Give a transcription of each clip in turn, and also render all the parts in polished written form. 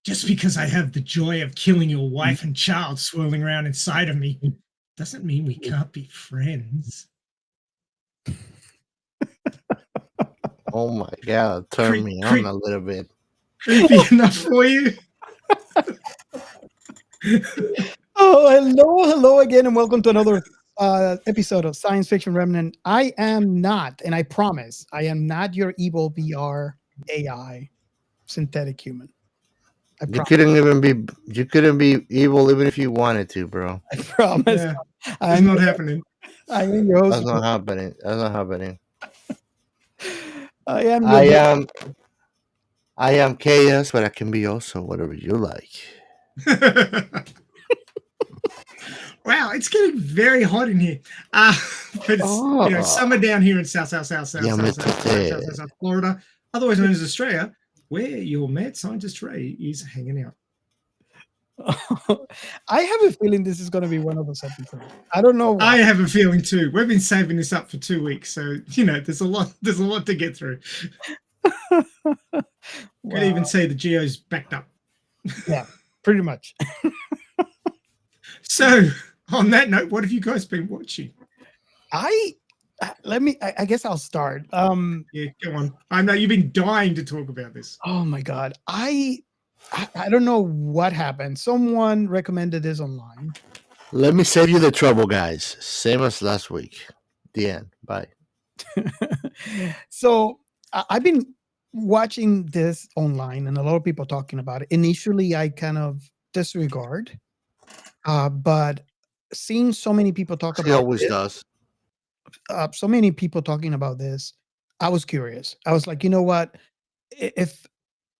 Just because I have the joy of killing your wife and child swirling around inside of me doesn't mean we can't be friends. Oh my god, turn me on a little bit. Creepy enough for you? Oh, hello again, and welcome to another episode of Science Fiction Remnant. I am not, and I promise, I am not your evil VR AI synthetic human. I You promise. couldn't be evil even if you wanted to, bro. I promise. Yeah, it's I'm, not happening. I am your host. That's not happening. That's not happening. I am I your. am I am chaos, but I can be also whatever you like. Wow, it's getting very hot in here. But it's summer Oh, down here in South yeah, Florida, otherwise known as Australia, where your mad scientist Ray is hanging out. I have a feeling this is going to be one of those episodes. I don't know I why. have a feeling too. We've been saving this up for 2 weeks, so there's a lot to get through. Could even Wow. say the geo's backed up. Yeah, pretty much. So, on that note, what have you guys been watching? I guess I'll start. Yeah, go on. I know you've been dying to talk about this. Oh my god. I don't know what happened. Someone recommended this online. Let me save you the trouble, guys. Same as last week. The end. Bye. So I've been watching this online and a lot of people talking about it. Initially, I kind of disregard, but seeing so many people talk He about always it, does. so many people talking about this, I was curious. I was like, you know what? If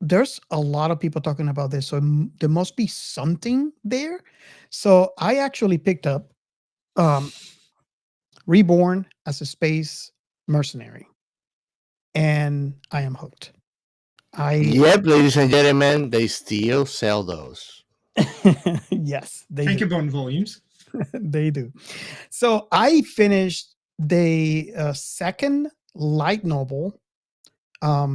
there's a lot of people talking about this, so there must be something there. So I actually picked up um, Reborn as a space mercenary, and I am hooked. I Yep, ladies and gentlemen, they still sell those. yes, they do. Tankabon volumes. They do. So I finished the second light novel. I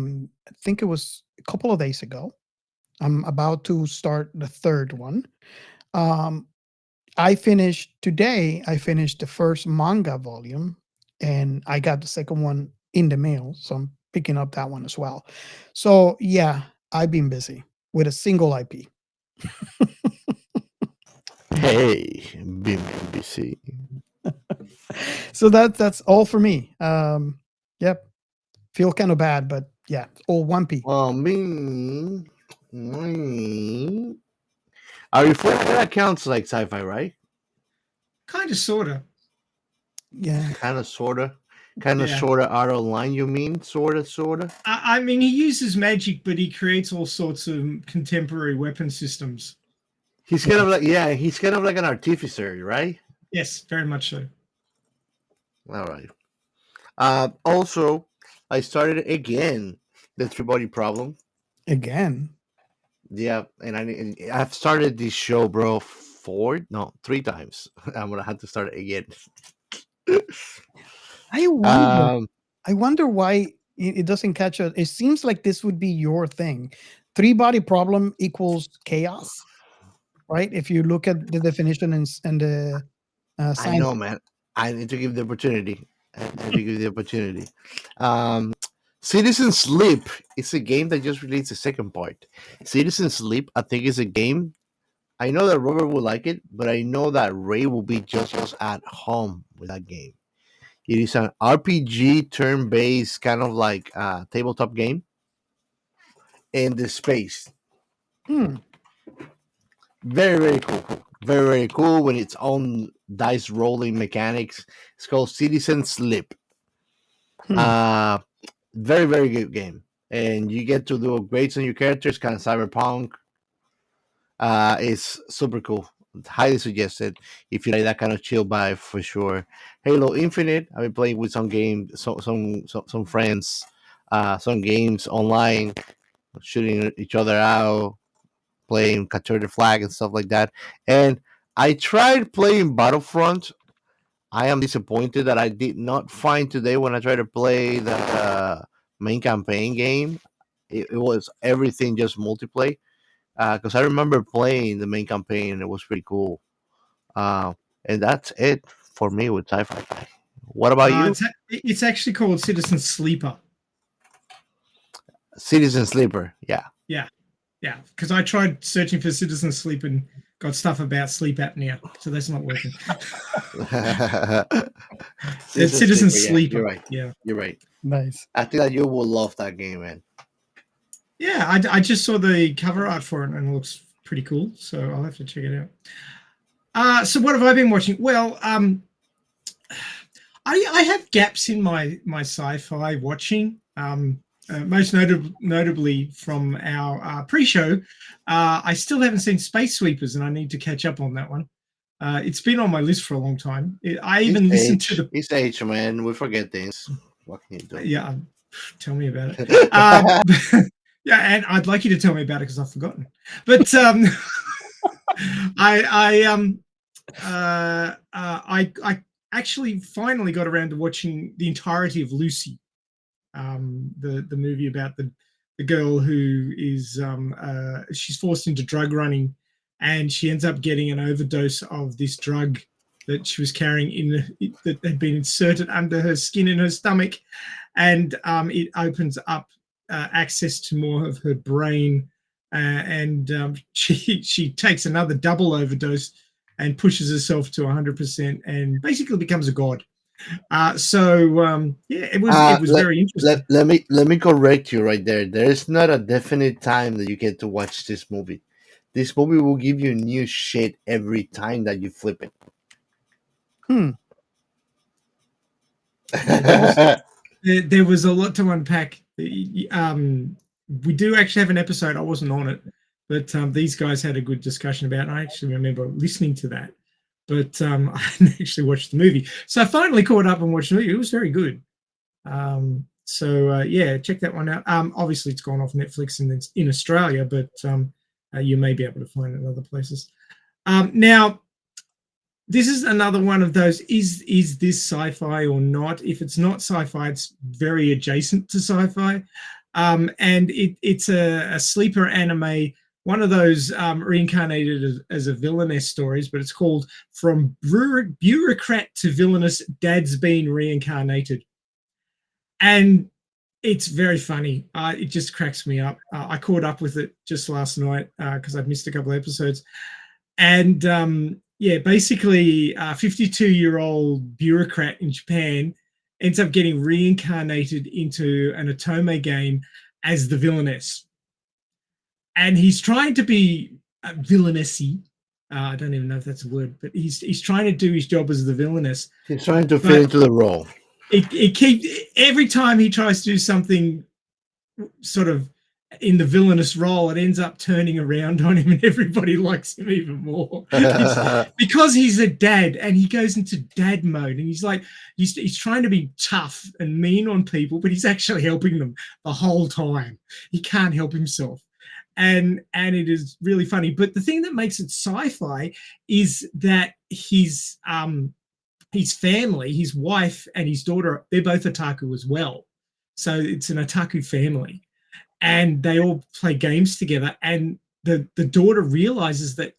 think it was a couple of days ago. I'm about to start the third one. Um, I finished today. I finished the first manga volume, and I got the second one in the mail. So I'm picking up that one as well. So yeah, I've been busy with a single IP. Hey, BBC. So that's all for me. Yep, feel kind of bad, but yeah, all 1P. Well, me. Are you for that counts like sci-fi, right? Kind of, sort of. Yeah, Kind of, sorta. Kind of, Yeah. sorta out of line, you mean? Sorta? I mean, he uses magic, but he creates all sorts of contemporary weapon systems. He's kind of like, yeah, he's kind of like an artificer, right? Yes, very much so. All right. Also, I started again the three-body problem. again. Yeah, I've started this show, bro, 3 times. I'm gonna have to start it again. I wonder. um, I wonder why it doesn't catch us. It seems like this would be your thing. Three body problem equals chaos, right? If you look at the definition and the I science. know, man. I need to give the opportunity. I need to give the opportunity. Um, Citizen Sleep is a game that just released the second part. Citizen Sleep, I think, is a game. I know that Robert will like it, but I know that Ray will be just at home with that game. It is an RPG turn-based kind of like tabletop game in the space. Hmm. Very cool. Very cool when its own dice rolling mechanics. It's called Citizen Sleep. Hmm. Uh, very good game, and you get to do upgrades on your characters, kind of cyberpunk. It's super cool. Highly suggested if you like that kind of chill vibe for sure. Halo Infinite. I've been playing with some games, some friends, some games online, shooting each other out, playing Capture the Flag and stuff like that. And I tried playing Battlefront. I am disappointed that I did not find today when I tried to play the main campaign game. It was everything just multiplayer. because I remember playing the main campaign and it was pretty cool. Uh, and that's it for me with sci-fi. What about you? It's actually called Citizen Sleeper. Citizen Sleeper. Yeah. Yeah, yeah. Because I tried searching for Citizen Sleep and got stuff about sleep apnea, so that's not working. It's Citizen Sleeper. You're right. Yeah, You're right. Nice. I think that you will love that game, man. yeah. I just saw the cover art for it and it looks pretty cool, so I'll have to check it out. So what have I been watching? Well, I have gaps in my sci-fi watching. Most notably from our pre-show, I still haven't seen Space Sweepers, and I need to catch up on that one. It's been on my list for a long time. I even listened to the. It's age, man. We forget things. What can you do? Yeah, tell me about it. Yeah, and I'd like you to tell me about it because I've forgotten. But I actually finally got around to watching the entirety of Lucy, the movie about the girl who is she's forced into drug running, and she ends up getting an overdose of this drug that she was carrying that had been inserted under her skin in her stomach, and it opens up access to more of her brain, and she takes another double overdose and pushes herself to 100% and basically becomes a god. Yeah, it was very interesting. Let me correct you right there. There is not a definite time that you get to watch this movie. This movie will give you new shit every time that you flip it. There was a lot to unpack. We do actually have an episode. I wasn't on it, but these guys had a good discussion about it. I actually remember listening to that, but I hadn't actually watched the movie. So I finally caught up and watched the movie. It was very good. Yeah, check that one out. Obviously, it's gone off Netflix and it's in Australia, but you may be able to find it in other places. Now, this is another one of those, is this sci-fi or not? If it's not sci-fi, it's very adjacent to sci-fi. And it's a sleeper anime, one of those reincarnated as a villainess stories, but it's called From Bureaucrat to Villainous, Dad's Been Reincarnated. And it's very funny. It just cracks me up. I caught up with it just last night because I'd missed a couple of episodes. And yeah, basically, a 52-year-old bureaucrat in Japan ends up getting reincarnated into an Otome game as the villainess. And he's trying to be villainessy. I don't even know if that's a word, but he's trying to do his job as the villainess. He's trying to fit into the role. It keeps, every time he tries to do something sort of in the villainous role, it ends up turning around on him and everybody likes him even more. Because he's a dad and he goes into dad mode and he's like, he's trying to be tough and mean on people, but he's actually helping them the whole time. He can't help himself. And it is really funny. But the thing that makes it sci-fi is that his family, his wife and his daughter, they're both otaku as well. So it's an otaku family. And they all play games together. And the daughter realizes that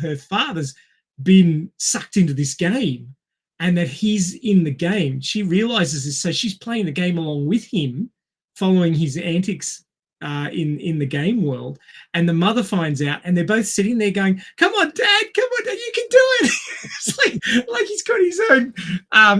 her father's been sucked into this game and that he's in the game. She realizes this. So she's playing the game along with him, following his antics in the game world. And the mother finds out and they're both sitting there going, come on, Dad, you can do it. It's like he's got his own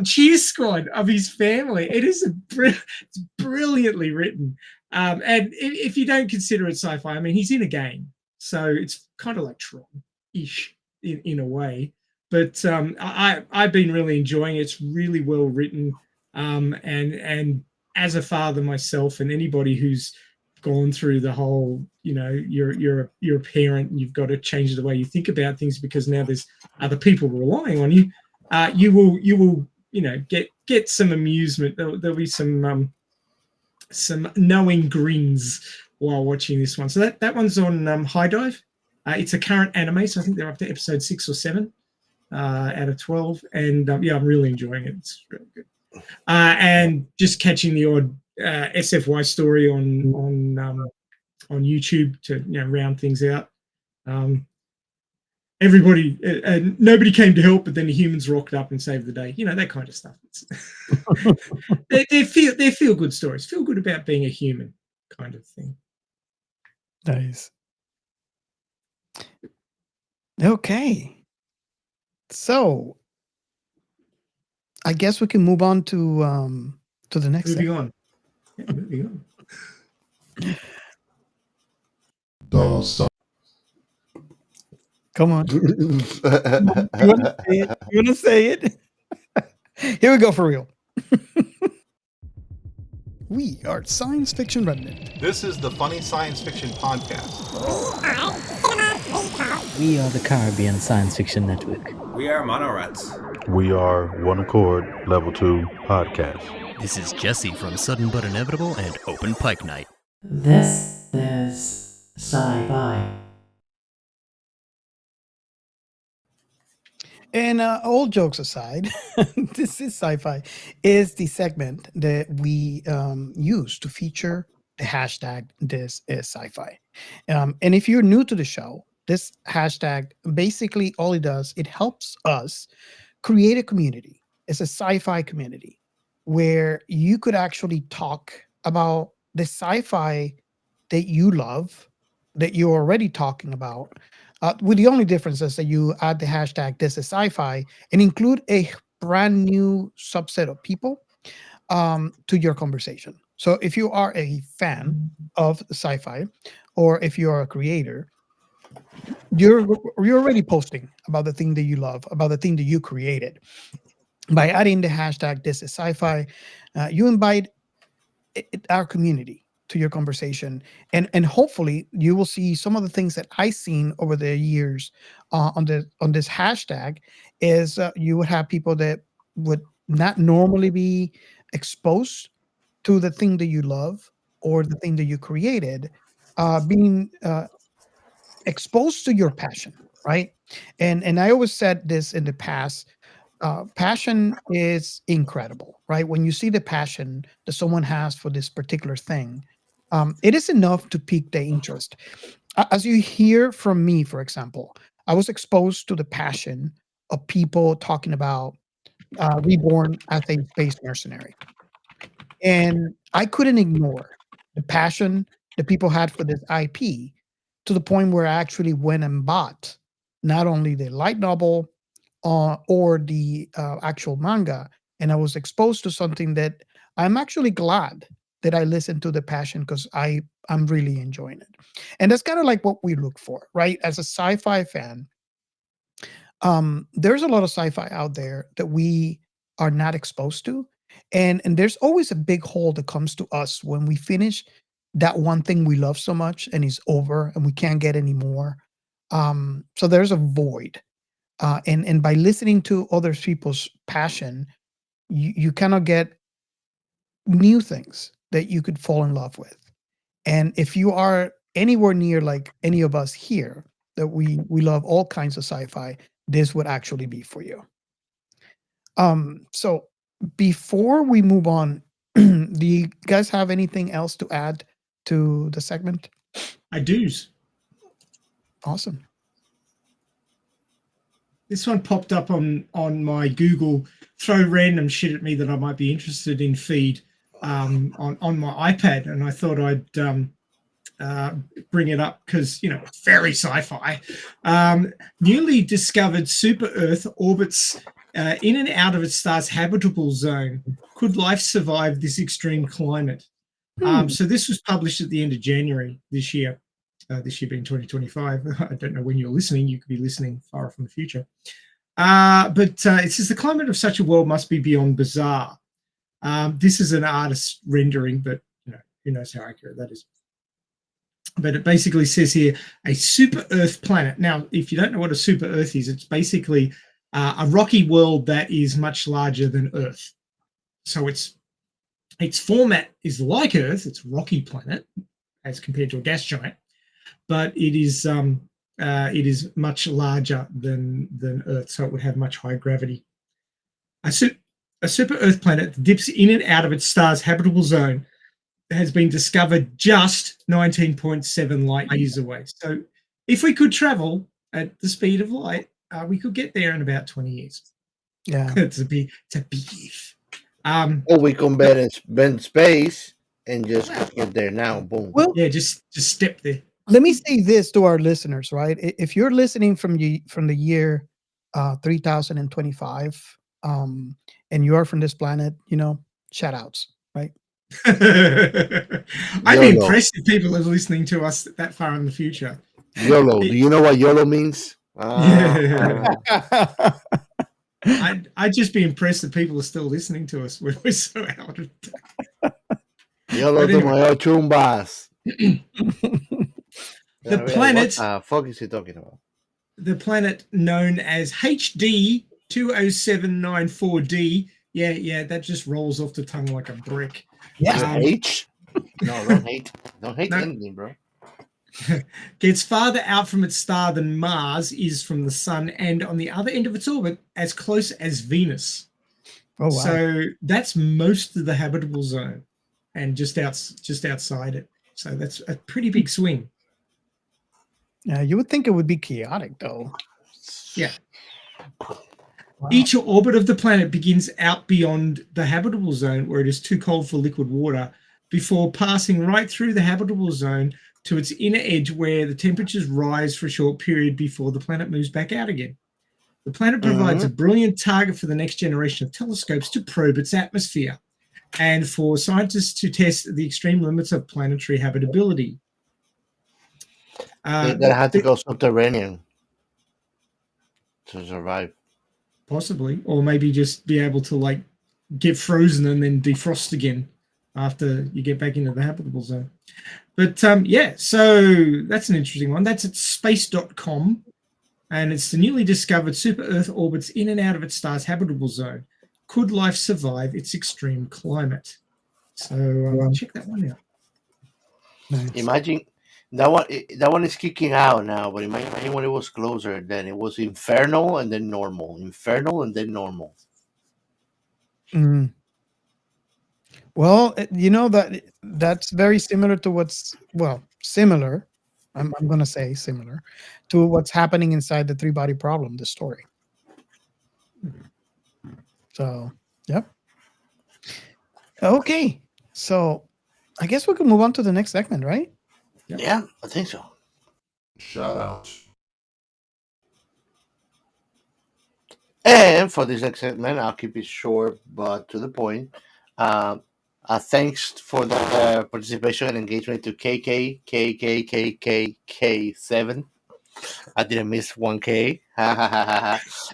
cheer squad of his family. It is it's brilliantly written. And if you don't consider it sci-fi, I mean, he's in a game, so it's kind of like Tron-ish in a way. But I've been really enjoying it. It's really well written, and as a father myself, and anybody who's gone through the whole, you're a parent and you've got to change the way you think about things because now there's other people relying on you. You will get some amusement. There'll be some knowing grins while watching this one. So that one's on High Dive. It's a current anime, so I think they're up to episode 6 or 7 out of 12. And yeah, I'm really enjoying it. It's really good. And just catching the odd SFY story on on YouTube to round things out. Everybody and nobody came to help, but then the humans rocked up and saved the day. That kind of stuff. They feel good stories. Feel good about being a human, kind of thing. Nice. Okay. So I guess we can move on to the next. Moving on. Yeah, moving on. Come on. You want to say it? Here we go for real. We are Science Fiction Remnant. This is the Funny Science Fiction Podcast. We are the Caribbean Science Fiction Network. We are Monorats. We are One Accord Level 2 Podcast. This is Jesse from Sudden But Inevitable and Open Pike Night. This is Sci-Fi. And all jokes aside, this is Sci-Fi, is the segment that we use to feature the hashtag This Is Sci-Fi. And if you're new to the show, this hashtag, basically all it does, it helps us create a community. It's a sci-fi community where you could actually talk about the sci-fi that you love, that you're already talking about, with the only difference is that you add the hashtag This Is Sci-Fi and include a brand new subset of people to your conversation. So if you are a fan of sci-fi, or if you're a creator, you're already posting about the thing that you love, about the thing that you created. By adding the hashtag This Is Sci-Fi, you invite our community to your conversation, and hopefully you will see some of the things that I've seen over the years on this hashtag. Is you would have people that would not normally be exposed to the thing that you love or the thing that you created, being exposed to your passion, right? And I always said this in the past. Passion is incredible, right? When you see the passion that someone has for this particular thing, it is enough to pique their interest. As you hear from me, for example, I was exposed to the passion of people talking about Reborn as a space mercenary. And I couldn't ignore the passion that people had for this IP, to the point where I actually went and bought not only the light novel or the actual manga, and I was exposed to something that I'm actually glad that I listened to the passion, because I'm really enjoying it. And that's kind of like what we look for, right? As a sci-fi fan, there's a lot of sci-fi out there that we are not exposed to. And there's always a big hole that comes to us when we finish that one thing we love so much and it's over and we can't get any more. So there's a void. And by listening to other people's passion, you cannot get new things that you could fall in love with. And if you are anywhere near like any of us here, that we love all kinds of sci-fi, this would actually be for you. So before we move on, do you guys have anything else to add to the segment? I do. Awesome. This one popped up on my Google throw random shit at me that I might be interested in feed on my iPad, and I thought I'd bring it up because it's very sci-fi. Newly discovered super Earth orbits in and out of its star's habitable zone. Could life survive this extreme climate? So this was published at the end of January this year. This year being 2025. I don't know when you're listening. You could be listening far off in the future. But it says the climate of such a world must be beyond bizarre. This is an artist's rendering, but who knows how accurate that is. But it basically says here, a super Earth planet. Now, if you don't know what a super Earth is, it's basically a rocky world that is much larger than Earth. So its format is like Earth. It's a rocky planet as compared to a gas giant. But it is much larger than Earth, so it would have much higher gravity. A super Earth planet that dips in and out of its star's habitable zone has been discovered just 19.7 light years away. So if we could travel at the speed of light, we could get there in about 20 years. Yeah. It's a big if. Or we can bend space and just get there now. Boom. Well, Yeah, just step there. let me say this to our listeners, right? If you're listening from the year 3025, and you are from this planet, shout outs, right? I'd be YOLO. impressed if people are listening to us that far in the future. YOLO. Do you know what YOLO means? Yeah. I'd just be impressed that people are still listening to us when we're so out of time. YOLO But to anyway. my chumbas. The planet, What the fuck is he talking about? the planet known as HD 20794D. Yeah, that just rolls off the tongue like a brick. Yes. H? No, don't hate. Don't hate No. anything, bro. Gets farther out from its star than Mars is from the sun, and on the other end of its orbit, as close as Venus. Oh, wow. So that's most of the habitable zone, and just outside it. So that's a pretty big swing. Yeah, you would think it would be chaotic, though. Yeah. Wow. Each orbit of the planet begins out beyond the habitable zone, where it is too cold for liquid water, before passing right through the habitable zone to its inner edge, where the temperatures rise for a short period before the planet moves back out again. The planet provides a brilliant target for the next generation of telescopes to probe its atmosphere, and for scientists to test the extreme limits of planetary habitability. They're gonna have to go subterranean to survive. Possibly, or maybe just be able to get frozen and then defrost again after you get back into the habitable zone. But yeah, so that's an interesting one. That's at space.com, and it's the newly discovered super Earth orbits in and out of its star's habitable zone. Could life survive its extreme climate? So check that one out. Nice. Imagine that one is kicking out now, but imagine when it was closer, then it was infernal and then normal. Infernal and then normal. Mm. Well, that's very similar to similar. I'm going to say similar to what's happening inside the three body problem, the story. So, yep. Okay. So I guess we can move on to the next segment, right? Yep. Yeah, I think so. Shout out. And for this next segment, I'll keep it short but to the point. Thanks for the participation and engagement to KK7. I didn't miss 1K.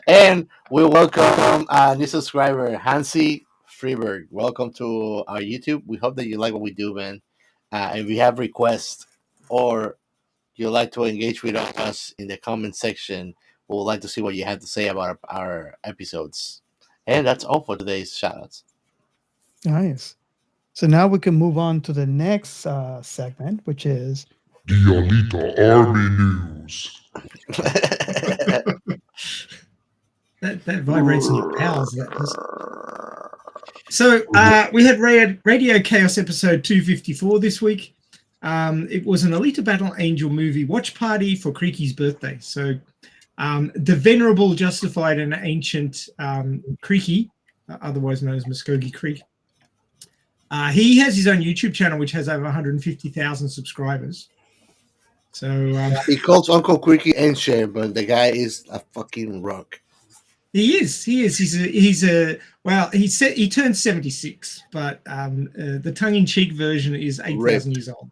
And we welcome a new subscriber, Hansi Friberg. Welcome to our YouTube. We hope that you like what we do, man. If you have requests or you'd like to engage with us in the comment section, we would like to see what you have to say about our episodes. And that's all for today's shoutouts. Nice. So now we can move on to the next segment, which is Dialita Army News. That vibrates in your bowels. That does. So we had Radio Chaos episode 254 this week. It was an Alita Battle Angel movie watch party for Creaky's birthday. So the venerable, justified, and ancient Creaky, otherwise known as Muskogee Creek, he has his own YouTube channel, which has over 150,000 subscribers. So he calls Uncle Creaky ancient, but the guy is a fucking rock. He is. He turned 76, but the tongue-in-cheek version is 8,000 years old.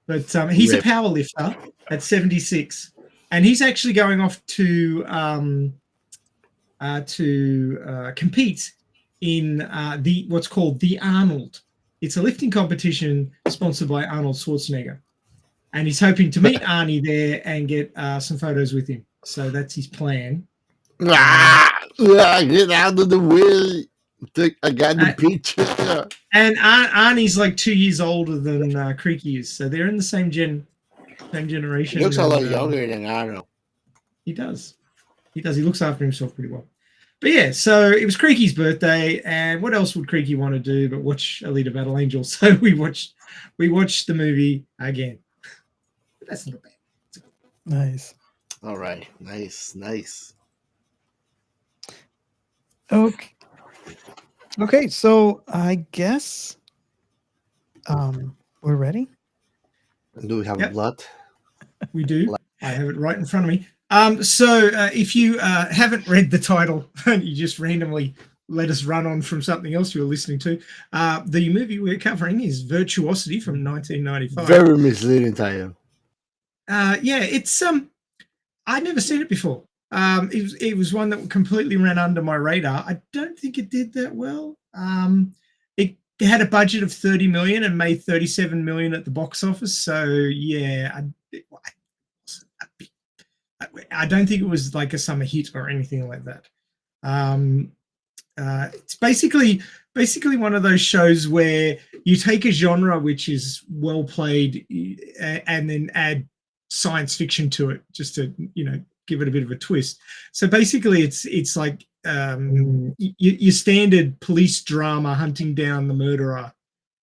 But he's a power lifter at 76, and he's actually going off to compete in what's called the Arnold. It's a lifting competition sponsored by Arnold Schwarzenegger, and he's hoping to meet Arnie there and get some photos with him. So that's his plan. Get out of the way. I got the picture. And Arnie's like 2 years older than Creaky is, so they're in the same generation. He looks a lot younger than Arnold. He does. He looks after himself pretty well. But yeah, so it was Creaky's birthday, and what else would Creaky want to do but watch Alita Battle Angel? So we watched the movie again. That's not bad. Nice. All right. Nice. Okay. Okay, so I guess we're ready. Do we have a Yep. plot? We do. I have it right in front of me. So if you haven't read the title and you just randomly let us run on from something else you were listening to, the movie we're covering is Virtuosity from 1995. Very misleading title. Yeah, it's I'd never seen it before. It was one that completely ran under my radar. I don't think it did that well. It had a budget of 30 million and made 37 million at the box office. So yeah, I don't think it was like a summer hit or anything like that. It's basically one of those shows where you take a genre which is well played and then add science fiction to it just to give it a bit of a twist. So basically it's like your standard police drama hunting down the murderer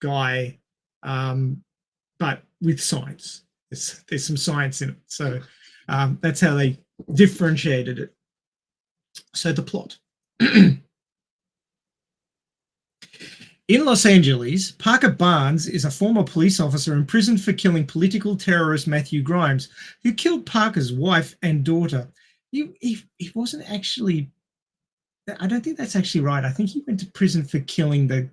guy, but with science. There's some science in it. So that's how they differentiated it. So the plot. In Los Angeles, Parker Barnes is a former police officer imprisoned for killing political terrorist Matthew Grimes, who killed Parker's wife and daughter. He wasn't actually... I don't think that's actually right. I think he went to prison for killing the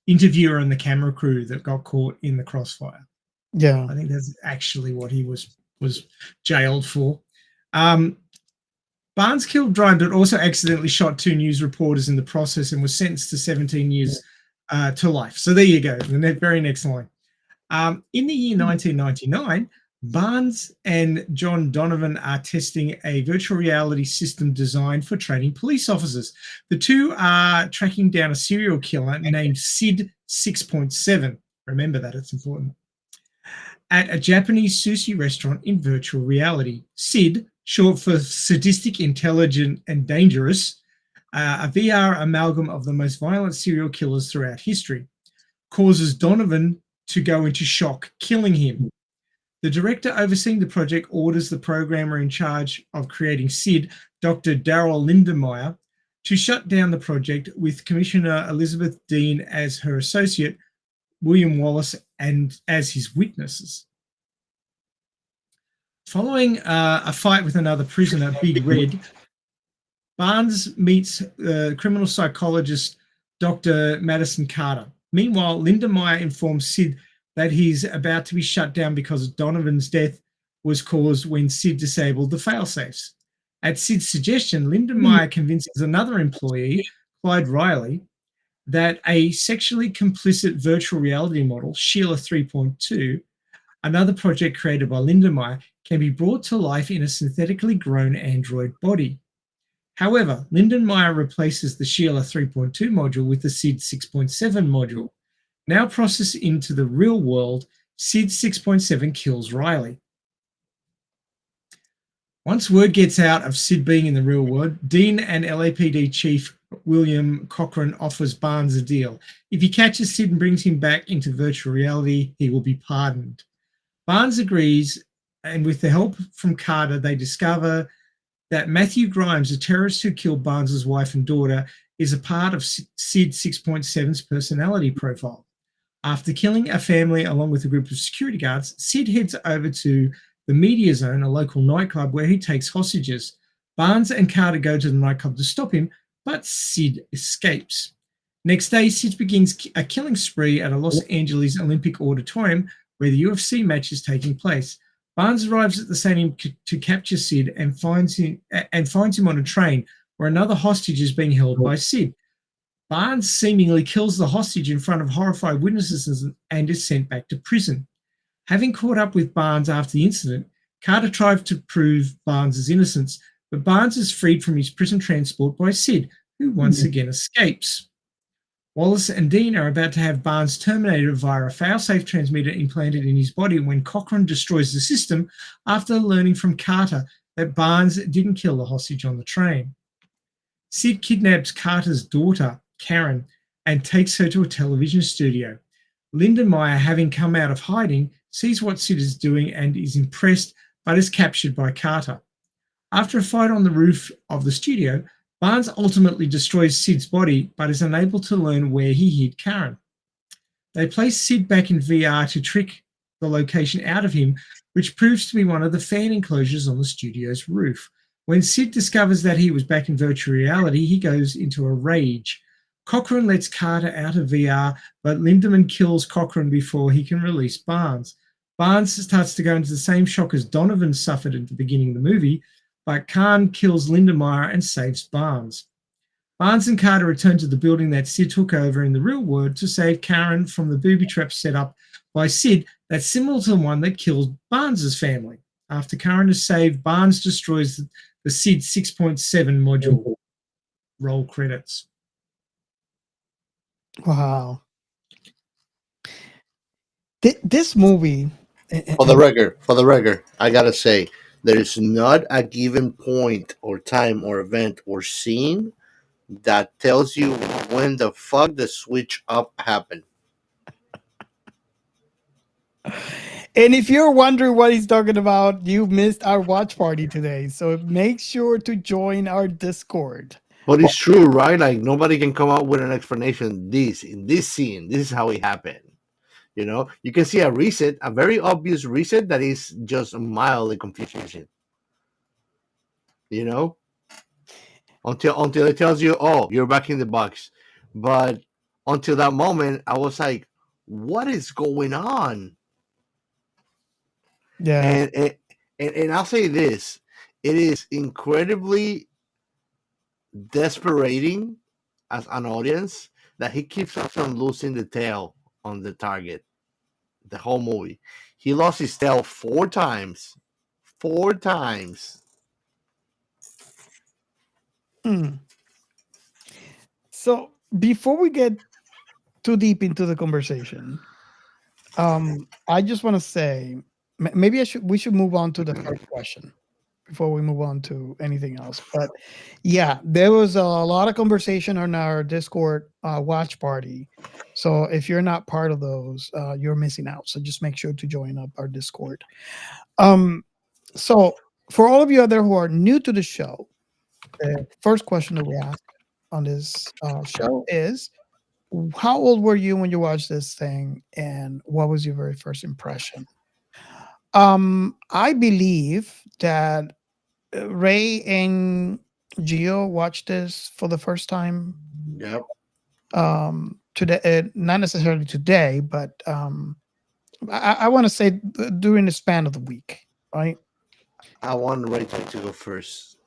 interviewer and the camera crew that got caught in the crossfire. Yeah. I think that's actually what he was jailed for. Barnes killed Grimes, but also accidentally shot 2 news reporters in the process and was sentenced to 17 years to life. So there you go, the very next line. In the year 1999, Barnes and John Donovan are testing a virtual reality system designed for training police officers. The two are tracking down a serial killer named Sid 6.7. Remember that, it's important. At a Japanese sushi restaurant in virtual reality. Sid, short for sadistic, intelligent, and dangerous, a VR amalgam of the most violent serial killers throughout history, causes Donovan to go into shock, killing him. The director overseeing the project orders the programmer in charge of creating Sid, Dr. Darrell Lindenmeyer, to shut down the project, with Commissioner Elizabeth Dean as her associate, William Wallace and as his witnesses. Following a fight with another prisoner, Big Red, Barnes meets criminal psychologist Dr. Madison Carter. Meanwhile, Lindenmeyer informs Sid that he's about to be shut down because Donovan's death was caused when Sid disabled the failsafes. At Sid's suggestion, Lindenmeyer convinces another employee, Clyde Riley, that a sexually complicit virtual reality model, Sheila 3.2, another project created by Lindenmeyer, can be brought to life in a synthetically grown android body. However, Lindenmeyer replaces the Sheila 3.2 module with the SID 6.7 module. Now processed into the real world, SID 6.7 kills Riley. Once word gets out of Sid being in the real world, Dean and LAPD Chief William Cochran offers Barnes a deal. If he catches Sid and brings him back into virtual reality, he will be pardoned. Barnes agrees, and with the help from Carter, they discover that Matthew Grimes, a terrorist who killed Barnes's wife and daughter, is a part of SID 6.7's personality profile. After killing a family along with a group of security guards, Sid heads over to the Media Zone, a local nightclub, where he takes hostages. Barnes and Carter go to the nightclub to stop him, but Sid escapes. Next day, Sid begins a killing spree at a Los Angeles Olympic Auditorium where the UFC match is taking place. Barnes arrives at the stadium to capture Sid and finds him on a train where another hostage is being held by Sid. Barnes seemingly kills the hostage in front of horrified witnesses and is sent back to prison. Having caught up with Barnes after the incident, Carter tries to prove Barnes' innocence, but Barnes is freed from his prison transport by Sid, who once again escapes. Wallace and Dean are about to have Barnes terminated via a failsafe transmitter implanted in his body when Cochran destroys the system after learning from Carter that Barnes didn't kill the hostage on the train. Sid kidnaps Carter's daughter, Karen, and takes her to a television studio. Lindenmeyer, having come out of hiding, sees what Sid is doing and is impressed, but is captured by Carter. After a fight on the roof of the studio, Barnes ultimately destroys Sid's body, but is unable to learn where he hid Karen. They place Sid back in VR to trick the location out of him, which proves to be one of the fan enclosures on the studio's roof. When Sid discovers that he was back in virtual reality, he goes into a rage. Cochran lets Carter out of VR, but Lindemann kills Cochran before he can release Barnes. Barnes starts to go into the same shock as Donovan suffered at the beginning of the movie, but Khan kills Lindenmeyer and saves Barnes. Barnes and Carter return to the building that Sid took over in the real world to save Karen from the booby trap set up by Sid that's similar to the one that killed Barnes' family. After Karen is saved, Barnes destroys the Sid 6.7 module. Roll credits. Wow. This movie. For the record, I gotta say, there is not a given point or time or event or scene that tells you when the fuck the switch up happened. And if you're wondering what he's talking about, you missed our watch party today. So make sure to join our Discord. But it's true, right? Like nobody can come up with an explanation. In this scene, this is how it happened. You know, you can see a reset, a very obvious reset that is just mildly confusing. You know, until it tells you, oh, you're back in the box. But until that moment, I was like, what is going on? Yeah. And I'll say this: it is incredibly desperating as an audience that he keeps us from losing the tail on the target the whole movie. He lost his tail 4 times. 4 times. So before we get too deep into the conversation, I just want to say maybe we should move on to the first question before we move on to anything else. But yeah, there was a lot of conversation on our Discord watch party. So if you're not part of those, you're missing out. So just make sure to join up our Discord. So for all of you out there who are new to the show, the first question that we ask on this show is, how old were you when you watched this thing, and what was your very first impression? I believe that Ray and Gio watched this for the first time. Yep. Today, not necessarily today, but I want to say during the span of the week, right? I want Ray to go first.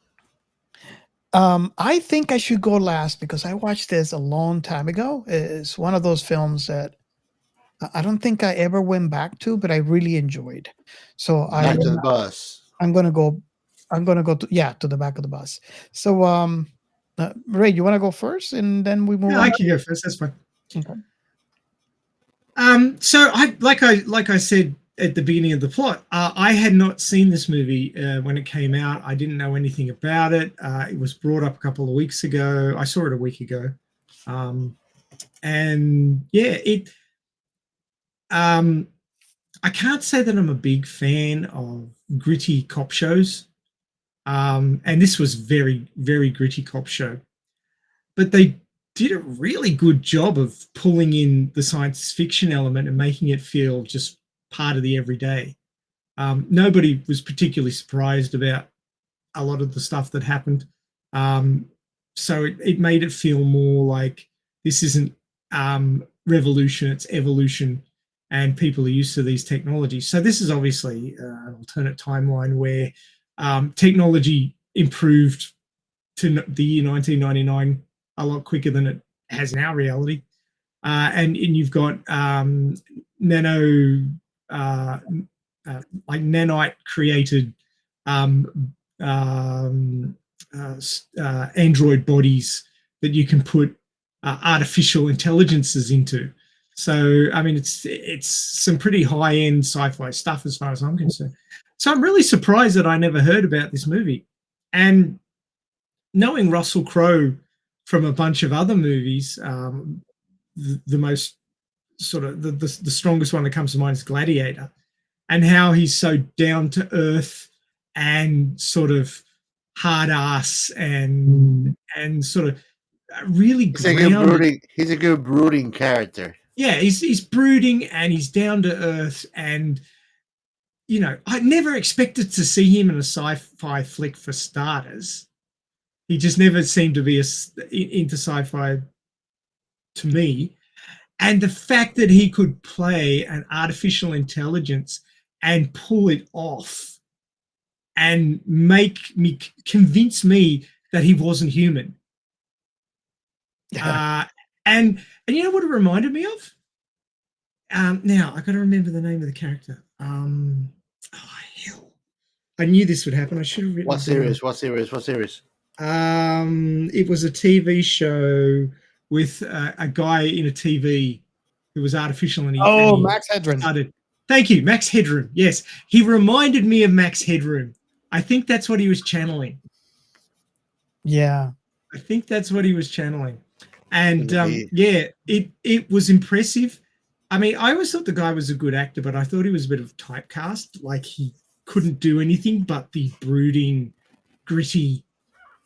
I think I should go last because I watched this a long time ago. It's one of those films that I don't think I ever went back to, but I really enjoyed. So Back to the bus. I'm gonna go to the back of the bus. So Ray, you want to go first, and then we move on? I can go first. That's fine. Okay. So I said at the beginning of the plot, I had not seen this movie when it came out. I didn't know anything about it. It was brought up a couple of weeks ago. I saw it a week ago, and yeah, it. I can't say that I'm a big fan of gritty cop shows, and this was very, very gritty cop show. But they did a really good job of pulling in the science fiction element and making it feel just part of the everyday. Nobody was particularly surprised about a lot of the stuff that happened. So it made it feel more like this isn't revolution, it's evolution, and people are used to these technologies. So this is obviously an alternate timeline where technology improved to the year 1999 a lot quicker than it has in our reality. And you've got nanite created android bodies that you can put artificial intelligences into. So, I mean, it's some pretty high-end sci-fi stuff as far as I'm concerned. So I'm really surprised that I never heard about this movie. And knowing Russell Crowe from a bunch of other movies, the most sort of the strongest one that comes to mind is Gladiator, and how he's so down to earth and sort of hard ass and sort of really grounded. He's a good brooding character. Yeah, he's brooding and he's down to earth, and I never expected to see him in a sci-fi flick for starters. He just never seemed to be into sci-fi to me. And the fact that he could play an artificial intelligence and pull it off and convince me that he wasn't human. And you know what it reminded me of? Now I got to remember the name of the character. Hell! I knew this would happen. I should have written. What series? What series? It was a TV show with a guy in a TV who was artificial, and he Max Headroom. Thank you, Max Headroom. Yes, he reminded me of Max Headroom. I think that's what he was channeling. Yeah, I think that's what he was channeling. And it was impressive. I mean, I always thought the guy was a good actor, but I thought he was a bit of typecast. Like, he couldn't do anything but the brooding, gritty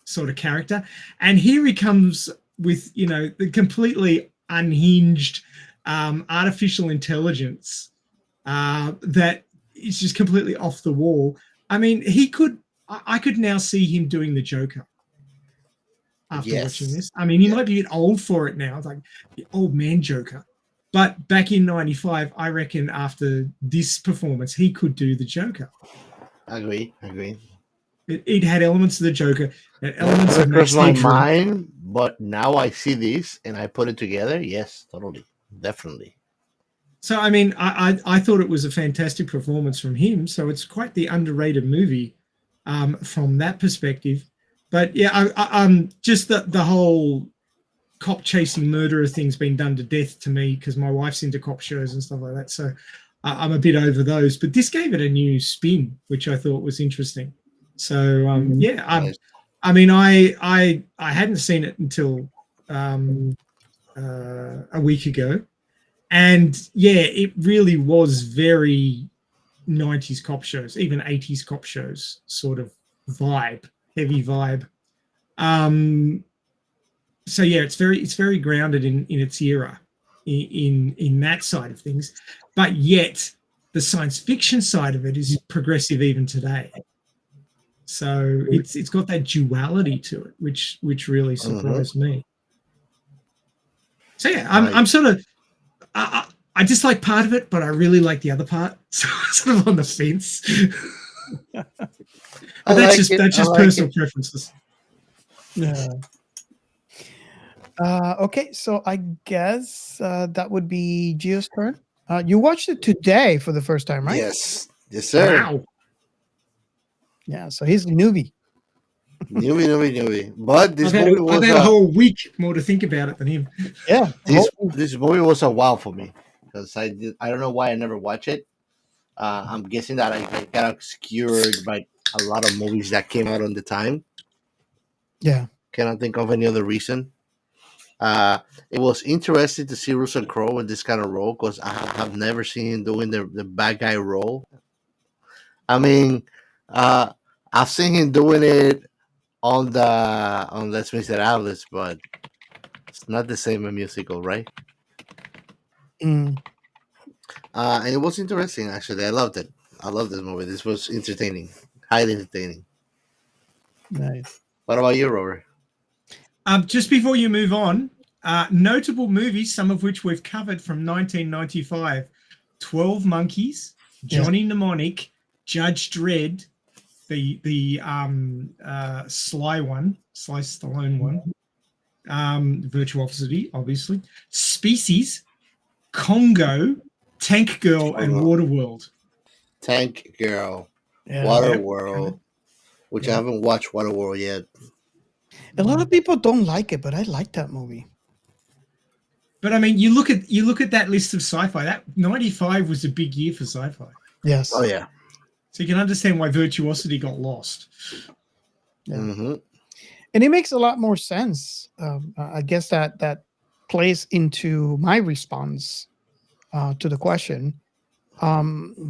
sort of character. And here he comes with, the completely unhinged artificial intelligence that is just completely off the wall. I mean, I could now see him doing the Joker after watching this. I mean, he might be a bit old for it now, like the old man Joker. But back in 95, I reckon after this performance, he could do the Joker. Agree. It had elements of the Joker, had elements of Max Headroom. My mind, but now I see this and I put it together. Yes, totally, definitely. So, I mean, I thought it was a fantastic performance from him. So it's quite the underrated movie from that perspective. But yeah, I'm just the whole cop chasing murderer thing's been done to death to me because my wife's into cop shows and stuff like that. So I'm a bit over those. But this gave it a new spin, which I thought was interesting. So I mean, I hadn't seen it until a week ago. And yeah, it really was very 90s cop shows, even 80s cop shows sort of vibe, heavy vibe. So yeah, it's very grounded in its era, in that side of things, but yet the science fiction side of it is progressive even today. So it's got that duality to it, which really surprised me. So yeah, I'm sort of I dislike part of it, but I really like the other part. So I'm sort of on the fence. But that's just personal preferences. Yeah. Okay, so I guess that would be Gio's turn. You watched it today for the first time, right? Yes, sir. Wow. Yeah, so he's a newbie. Newbie. But this movie was I've had a whole week more to think about it than him. Yeah, this movie was a wow for me because I don't know why I never watched it. I'm guessing that I got obscured by a lot of movies that came out on the time. Yeah, cannot think of any other reason. It was interesting to see Russell Crowe in this kind of role because I have never seen him doing the bad guy role. I mean, I've seen him doing it on Let's Mix It Alice, but it's not the same a musical, right? And it was interesting, actually. I loved it. I love this movie. This was entertaining, highly entertaining. Nice. What about you, Robert? Just before you move on, notable movies, some of which we've covered from 1995: 12 Monkeys, Johnny Mnemonic, Judge Dredd, the Sly Stallone one, Virtuosity, obviously, Species, Congo, Tank Girl, and Waterworld. Tank Girl, Waterworld, which I haven't watched Waterworld yet. A lot of people don't like it, but I like that movie. But I mean, you look at that list of sci-fi. That 95 was a big year for sci-fi. Yes. Oh yeah. So you can understand why Virtuosity got lost. Yeah. And it makes a lot more sense. I guess that plays into my response to the question.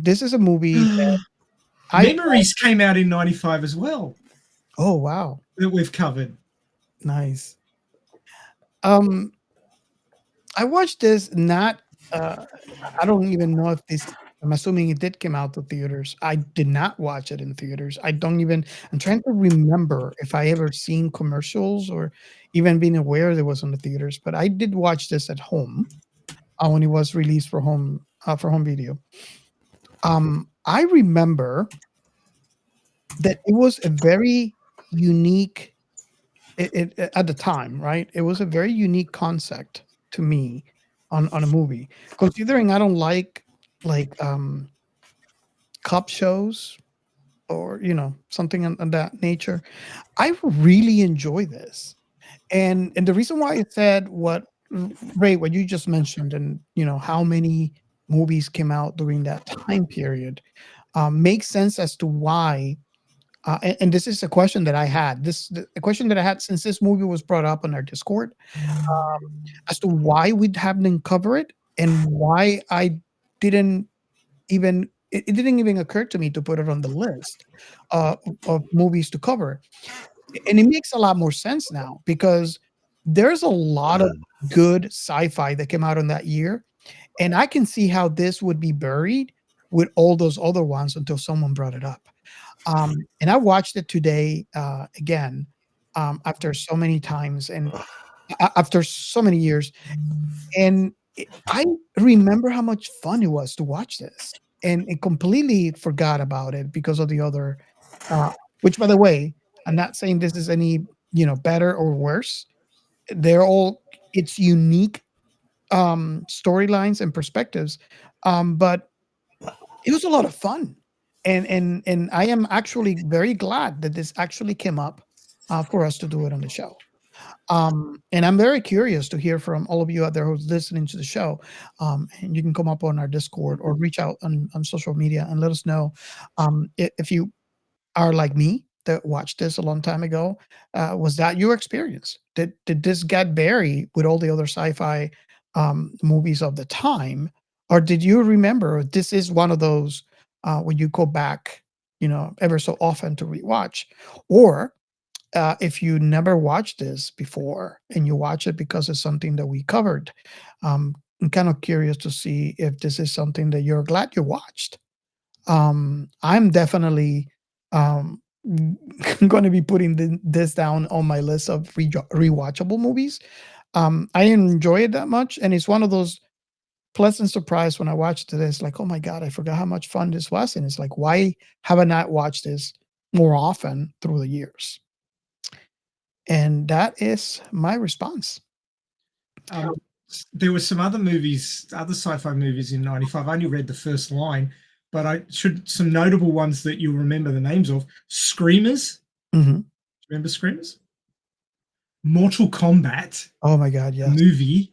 This is a movie that I Memories came out in 95 as well, oh wow, that we've covered. nice. Um, I watched this not. Uh, I don't even know if this. I'm assuming it did come out to theaters. I did not watch it in theaters. I don't even. I'm trying to remember if I ever seen commercials or even being aware there was on the theaters. But I did watch this at home when it was released for home video. I remember that it was a very unique at the time, right? It was a very unique concept to me on a movie, considering I don't like cop shows or something on that nature. I really enjoy this, and the reason why I said Ray, what you just mentioned, and how many movies came out during that time period, makes sense as to why. And this is a question that I had. A question that I had since this movie was brought up on our Discord, as to why we haven't cover it and why I didn't even it didn't even occur to me to put it on the list of movies to cover. And it makes a lot more sense now because there's a lot of good sci-fi that came out in that year, and I can see how this would be buried with all those other ones until someone brought it up. And I watched it today again after so many times and after so many years, and I remember how much fun it was to watch this, and it completely forgot about it because of the other. Which, by the way, I'm not saying this is any better or worse. They're all it's unique storylines and perspectives, but it was a lot of fun, and I am actually very glad that this actually came up for us to do it on the show. And I'm very curious to hear from all of you out there who's listening to the show. And you can come up on our Discord or reach out on social media and let us know if you are like me that watched this a long time ago. Was that your experience? Did this get buried with all the other sci-fi movies of the time, or did you remember this is one of those when you go back, ever so often to rewatch, or if you never watched this before and you watch it because it's something that we covered, I'm kind of curious to see if this is something that you're glad you watched. I'm definitely going to be putting this down on my list of rewatchable movies. I enjoy it that much, and it's one of those pleasant surprise when I watched this. Like, oh my god, I forgot how much fun this was, and it's like, why have I not watched this more often through the years? And that is my response. There were some other movies, other sci-fi movies in 95. I only read the first line, but I should some notable ones that you'll remember the names of. Screamers. Mhm. Remember Screamers? Mortal Kombat. Oh my god, yes. Movie.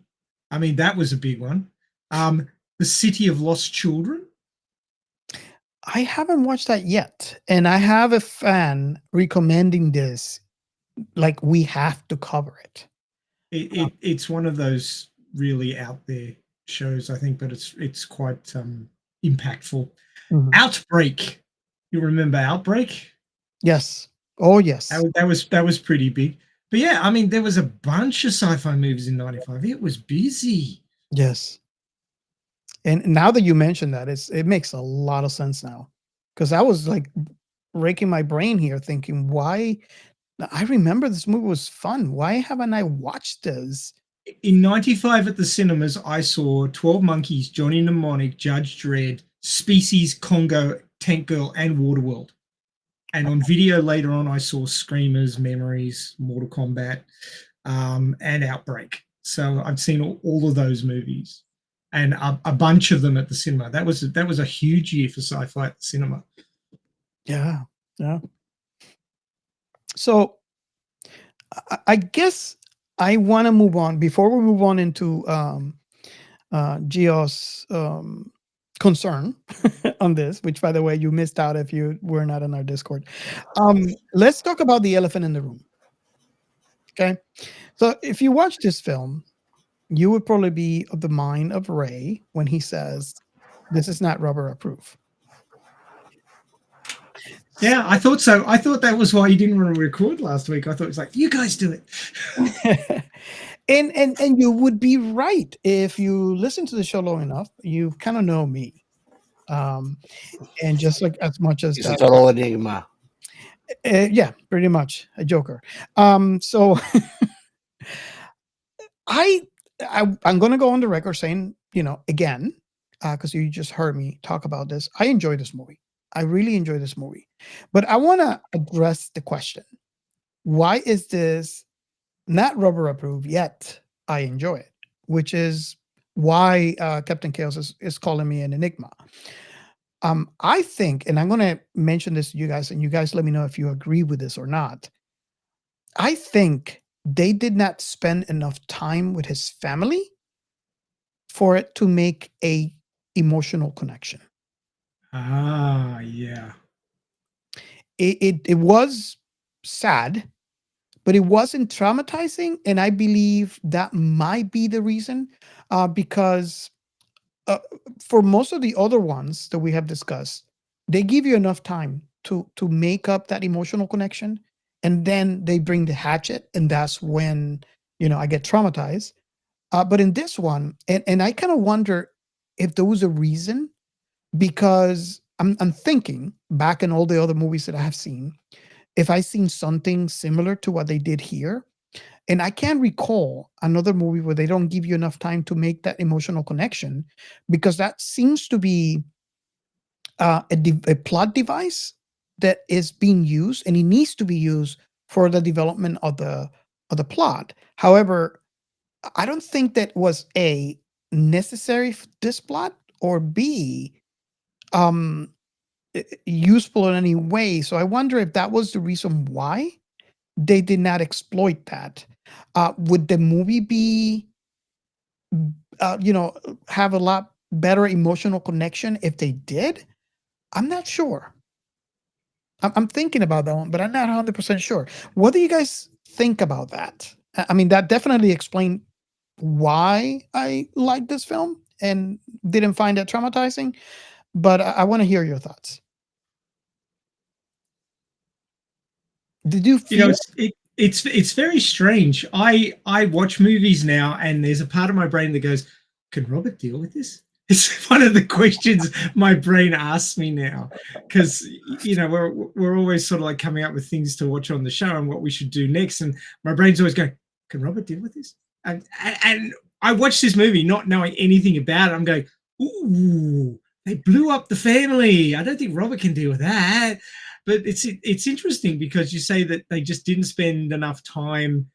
I mean, that was a big one. The City of Lost Children. I haven't watched that yet, and I have a fan recommending this. Like, we have to cover it. It's one of those really out there shows, I think, but it's quite impactful. Mhm. Outbreak. You remember Outbreak? Yes. Oh yes. That was pretty big. But yeah, I mean, there was a bunch of sci-fi movies in 95. It was busy. Yes. And now that you mention that, it makes a lot of sense now. Because I was like raking my brain here thinking, why I remember this movie was fun. Why haven't I watched this? In 95 at the cinemas, I saw 12 Monkeys, Johnny Mnemonic, Judge Dredd, Species, Congo, Tank Girl, and Waterworld. And on video later on, I saw Screamers, Memories, Mortal Kombat, and Outbreak. So I've seen all of those movies, and a bunch of them at the cinema. That was a huge year for sci-fi at the cinema. Yeah, yeah. So I guess I want to move on before we move on into Gio's concern on this, which, by the way, you missed out if you were not in our Discord. Let's talk about the elephant in the room. Okay, so if you watch this film, you would probably be of the mind of Ray when he says, "This is not rubber approved." Yeah, I thought so. I thought that was why you didn't want to record last week. I thought it was like, you guys do it. and you would be right if you listen to the show long enough. You kind of know me, and just like as much as It's a that, total enigma. yeah, pretty much a joker. So I'm going to go on the record saying, again, because you just heard me talk about this. I enjoy this movie. I really enjoy this movie, but I want to address the question: why is this not rubber approved yet? I enjoy it, which is why Captain Chaos is calling me an enigma. I think, and I'm going to mention this to you guys, and you guys let me know if you agree with this or not. I think they did not spend enough time with his family for it to make a emotional connection. Ah, yeah. It was sad, but it wasn't traumatizing, and I believe that might be the reason, because for most of the other ones that we have discussed, they give you enough time to make up that emotional connection, and then they bring the hatchet, and that's when I get traumatized. But in this one, and I kind of wonder if there was a reason, because I'm thinking back in all the other movies that I have seen, if I seen something similar to what they did here, and I can't recall another movie where they don't give you enough time to make that emotional connection, because that seems to be a plot device that is being used, and it needs to be used for the development of the plot. However, I don't think that was A, necessary for this plot, or B, um useful in any way. So I wonder if that was the reason why they did not exploit that. Would the movie be, uh, you know, have a lot better emotional connection if they did? I'm not sure. I'm thinking about that one, but I'm not 100% sure. What do you guys think about that? I mean, that definitely explained why I like this film and didn't find it traumatizing, but I want to hear your thoughts. Did you You know, feel it's very strange. I watch movies now, and there's a part of my brain that goes, "Can Robert deal with this?" It's one of the questions my brain asks me now, because we're always sort of like coming up with things to watch on the show and what we should do next, and my brain's always going, "Can Robert deal with this?" And I watched this movie not knowing anything about it. I'm going, "Ooh, they blew up the family. I don't think Robert can deal with that." But it's interesting because you say that they just didn't spend enough time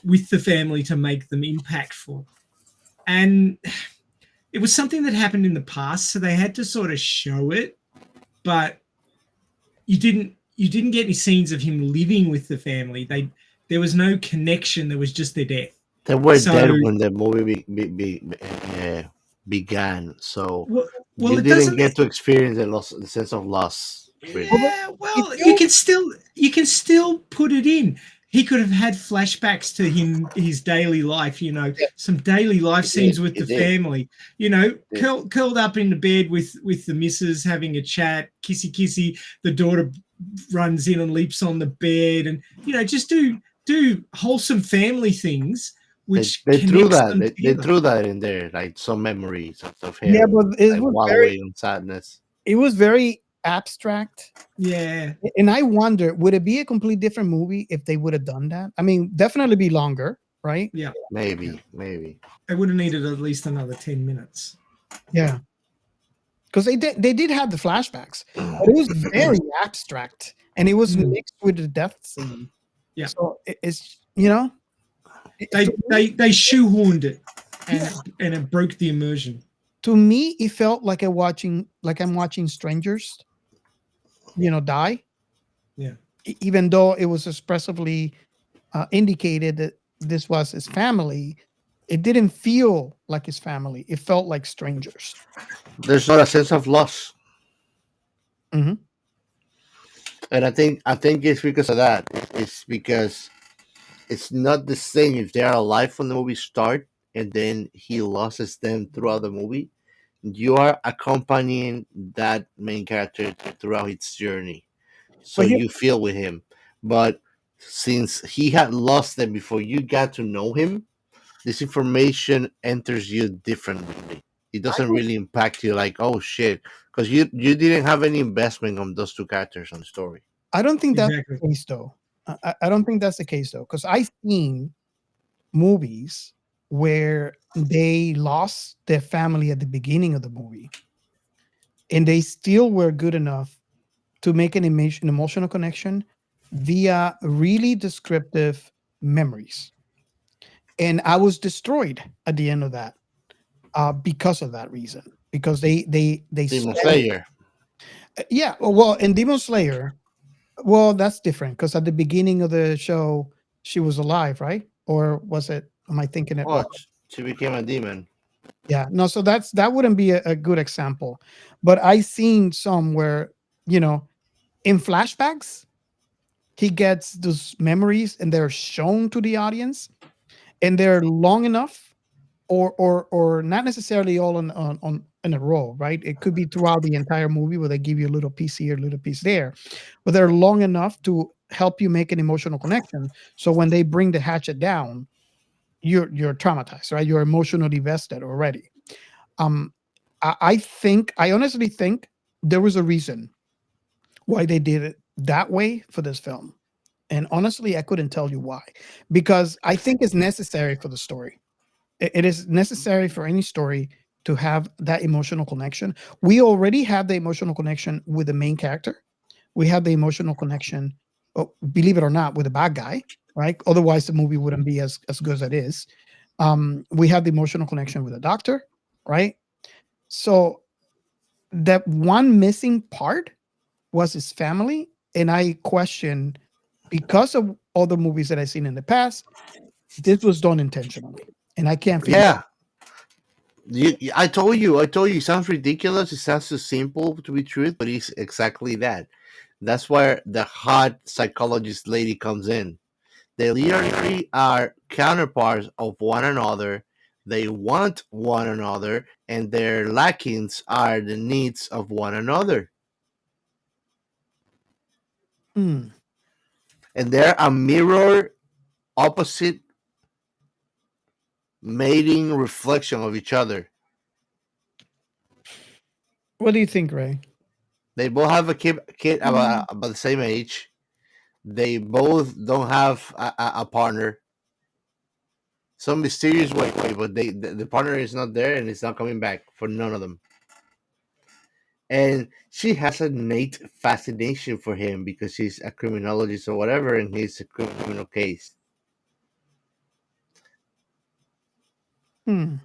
with the family to make them impactful. And it was something that happened in the past, so they had to sort of show it, but you didn't get any scenes of him living with the family. There was no connection, there was just their death. They were So- dead when the movie began, so Well, you it didn't doesn't get to experience the sense of loss. Really. Yeah, well, you can still put it in. He could have had flashbacks to his daily life, some daily life scenes with the family, curled up in the bed with the missus having a chat, kissy kissy. The daughter runs in and leaps on the bed, and just do wholesome family things, which They threw connects that. them They together. threw that in there, like some memories of him, Yeah, but it like was wallowing in sadness. it was very abstract. Yeah. And I wonder, would it be a complete different movie if they would have done that? I mean, definitely be longer, right? Yeah. Maybe. I would have needed at least another 10 minutes. Yeah. Because they did have the flashbacks, but it was very abstract, and it was mixed with the death scene. Yeah. So it's They shoehorned it, and it broke the immersion. to me, it felt like I'm watching strangers, die. Yeah. Even though it was expressively indicated that this was his family, it didn't feel like his family. It felt like strangers. There's not a sense of loss, Mhm. and I think it's because of that. It's because it's not the same if they are alive when the movie start and then he loses them throughout the movie, you are accompanying that main character throughout its journey. So But you feel with him. But since he had lost them before you got to know him, this information enters you differently. It doesn't really impact you like, oh shit, because you didn't have any investment on those two characters on the story. I don't think that's Exactly. the case though. I don't think that's the case though, because I've seen movies where they lost their family at the beginning of the movie, and they still were good enough to make an emotional connection via really descriptive memories. And I was destroyed at the end of that because of that reason. Because they Demon spent, Slayer. yeah, well, in Demon Slayer, well, that's different because at the beginning of the show she was alive, right? Or was it? Am I thinking it wrong? Oh, she became a demon. Yeah, no. So that wouldn't be a good example, but I seen some where, you know, in flashbacks he gets those memories and they're shown to the audience, and they're long enough, or not necessarily all on in a row, right? It could be throughout the entire movie where they give you a little piece here, a little piece there, but they're long enough to help you make an emotional connection. So when they bring the hatchet down, you're traumatized, right? You're emotionally vested already. Um, I honestly think there was a reason why they did it that way for this film. And honestly, I couldn't tell you why, because I think it's necessary for the story. It is necessary for any story to have that emotional connection. We already have the emotional connection with the main character. We have the emotional connection, believe it or not, with the bad guy, right? Otherwise, the movie wouldn't be as good as it is. We have the emotional connection with the doctor, right? So that one missing part was his family, and I question, because of other movies that I've seen in the past, this was done intentionally, and I can't figure. Yeah. I told you, it sounds ridiculous. It sounds too simple to be truth, but it's exactly that. That's where the hot psychologist lady comes in. They literally are counterparts of one another. They want one another, and their lackings are the needs of one another. Hmm. And they're a mirror opposite mating reflection of each other. What do you think, Ray? They both have a kid about the same age. They both don't have a partner. Some mysterious way, but the partner is not there and it's not coming back for none of them. And she has an innate fascination for him because she's a criminologist or whatever, and he's a criminal case. Hmm.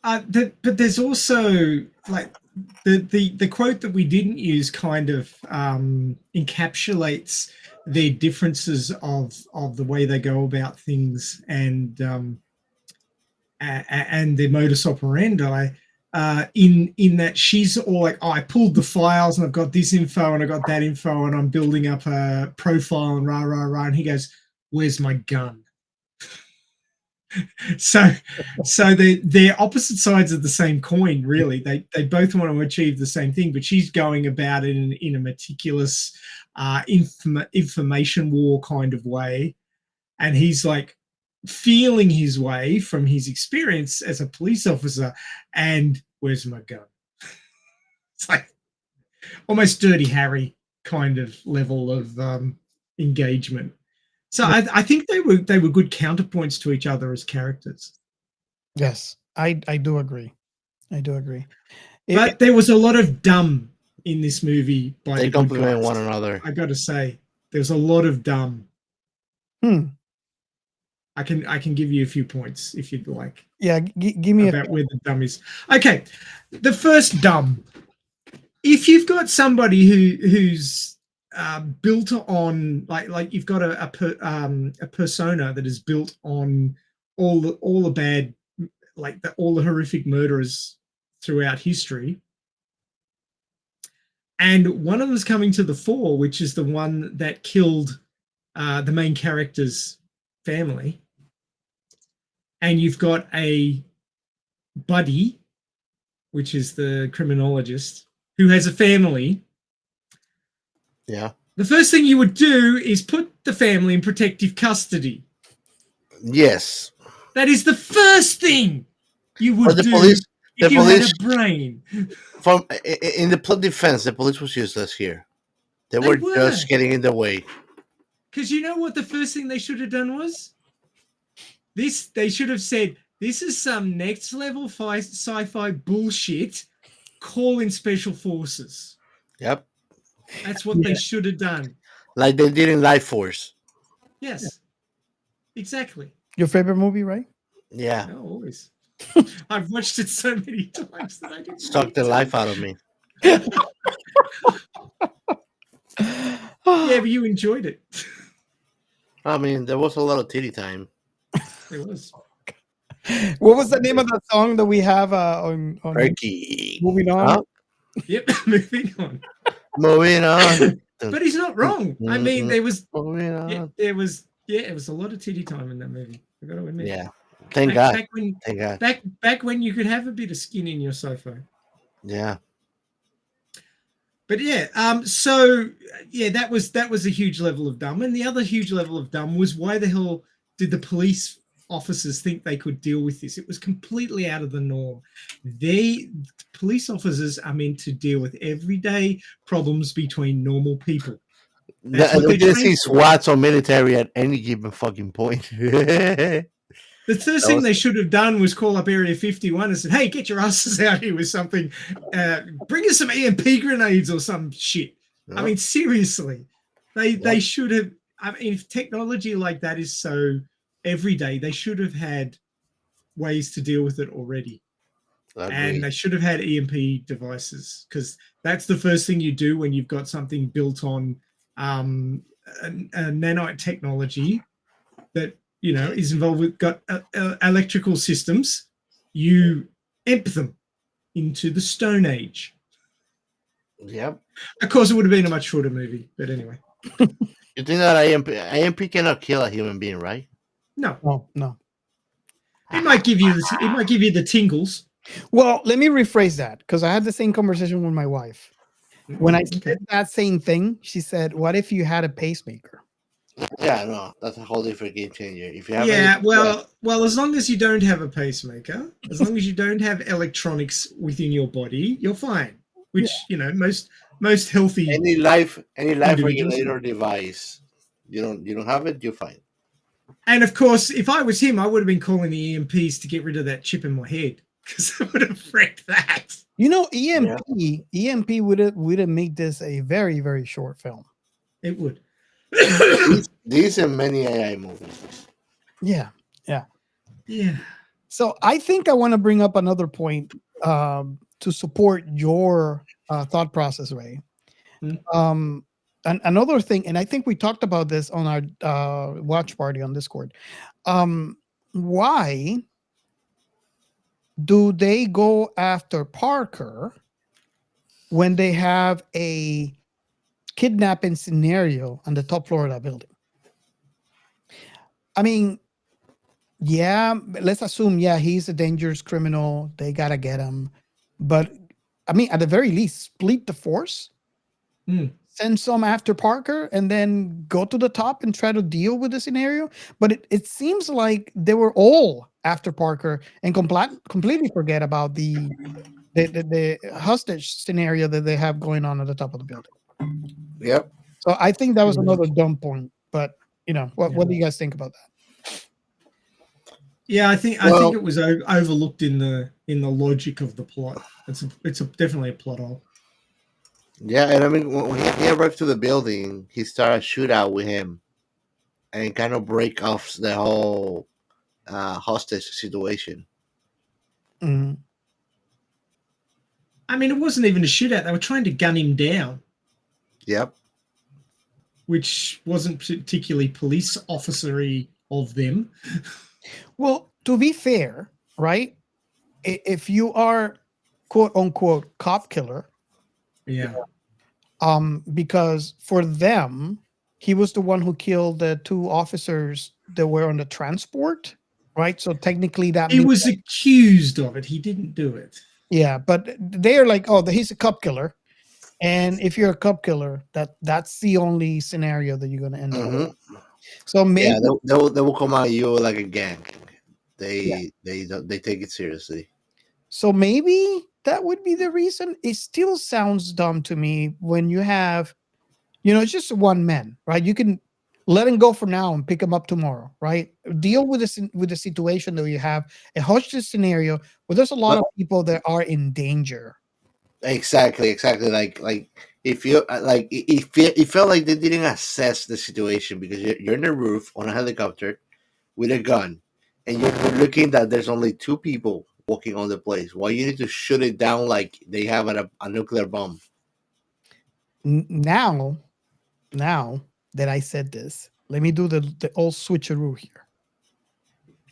But there's also like the quote that we didn't use kind of encapsulates the differences of the way they go about things and the modus operandi. In that she's all like, oh, I pulled the files and I've got this info and I got that info and I'm building up a profile and rah rah rah. And he goes, "Where's my gun?" so they're opposite sides of the same coin, really. They both want to achieve the same thing, but she's going about it in a meticulous information war kind of way, and he's like feeling his way from his experience as a police officer. And where's my gun? It's like almost Dirty Harry kind of level of engagement. So I think they were good counterpoints to each other as characters. Yes, I do agree. I do agree. But there was a lot of dumb in this movie by They the good complement guys. one another. I got to say, there's a lot of dumb. I can give you a few points if you'd like. Yeah, give me about where the dumb is. Okay, the first dumb. If you've got somebody who's built on like you've got a persona that is built on all the bad, like all the horrific murderers throughout history, and one of them's coming to the fore, which is the one that killed the main character's family, and you've got a buddy, which is the criminologist, who has a family. Yeah. The first thing you would do is put the family in protective custody. Yes. That is the first thing you would But the do police, if the you had police, a brain. in the defense, the police was useless here. They They were were. just getting in the way. Because you know what the first thing they should have done was? They should have said, this is some next level sci-fi bullshit. Call in special forces. Yep. That's what they should have done. Like they did in Life Force. Yes. Exactly. Your favorite movie, right? Yeah. No, always. I've watched it so many times that I didn't Sucked the life out of me. Yeah, but you enjoyed it. I mean, there was a lot of titty time. It was. What was the name of that song that we have on Perky. Moving On? Huh? Yep, moving on. Moving on. But he's not wrong. I mean, there was Moving on. it was a lot of titty time in that movie. I gotta admit. Yeah. Thank God. Thank God. Back when you could have a bit of skin in your sci-fi. Yeah. But yeah, so yeah, that was a huge level of dumb. And the other huge level of dumb was, why the hell did the police officers think they could deal with this? It was completely out of the norm. Police officers are meant to deal with everyday problems between normal people. That's what We they're didn't see trained for. SWATs or military at any given fucking point. The first thing they should have done was call up Area 51 and said, hey, get your asses out here with something. Bring us some EMP grenades or some shit. No. I mean, seriously. They should have. I mean, if technology like that is so everyday, they should have had ways to deal with it already. And they should have had EMP devices, because that's the first thing you do when you've got something built on a nanite technology that, you know, is involved with electrical systems. You imp them into the Stone Age. Yep. Of course, it would have been a much shorter movie, but anyway. You think that EMP cannot kill a human being, right? No. No. It might give you the tingles. Well, let me rephrase that, because I had the same conversation with my wife. When I said that same thing, she said, "What if you had a pacemaker?" Yeah, no, that's a whole different game changer. If you have well, as long as you don't have a pacemaker, as long as you don't have electronics within your body, you're fine. Which you know, most healthy any life individuals. regulator device, you don't have it, you're fine. And of course, if I was him, I would have been calling the EMPs to get rid of that chip in my head, because I would have wrecked that. You know, EMP would have made this a very, very short film. It would. These and many AI movies. Yeah. So I think I want to bring up another point to support your thought process, Ray. And another thing, and I think we talked about this on our watch party on Discord. Why do they go after Parker when they have a kidnapping scenario on the top floor of that building? I mean, yeah, let's assume, he's a dangerous criminal. They got to get him. But, I mean, at the very least, split the force, send some after Parker, and then go to the top and try to deal with the scenario. But it seems like they were all after Parker and completely forget about the hostage scenario that they have going on at the top of the building. Yep. So I think that was another dumb point. But, you know, what do you guys think about that? Yeah, I think it was overlooked in the logic of the plot. It's definitely a plot hole. Yeah, and I mean, when he arrived to the building, he started a shootout with him, and kind of break off the whole hostage situation. Mm-hmm. I mean, it wasn't even a shootout. They were trying to gun him down. Yep. Which wasn't particularly police officery of them. Well, to be fair, right? If you are quote unquote cop killer, because for them, he was the one who killed the two officers that were on the transport. right? So technically that He means was accused of it. He didn't do it. yeah, but they're like, oh, he's a cop killer. And if you're a cop killer, that's the only scenario that you're gonna end up. Hmm. So maybe Yeah, they will come at you like a gang. Yeah. They take it seriously. so maybe that would be the reason. It still sounds dumb to me when you have, it's just one man, right? You can let him go for now and pick him up tomorrow, right? Deal with the situation that you have a hostage scenario where there's a lot But of people that are in danger. exactly. Like if you like, it felt like they didn't assess the situation because you're in a roof on a helicopter with a gun, and you're looking that there's only two people walking on the place. Why you need to shoot it down like they have a nuclear bomb? Now that I said this, let me do the old switcheroo here.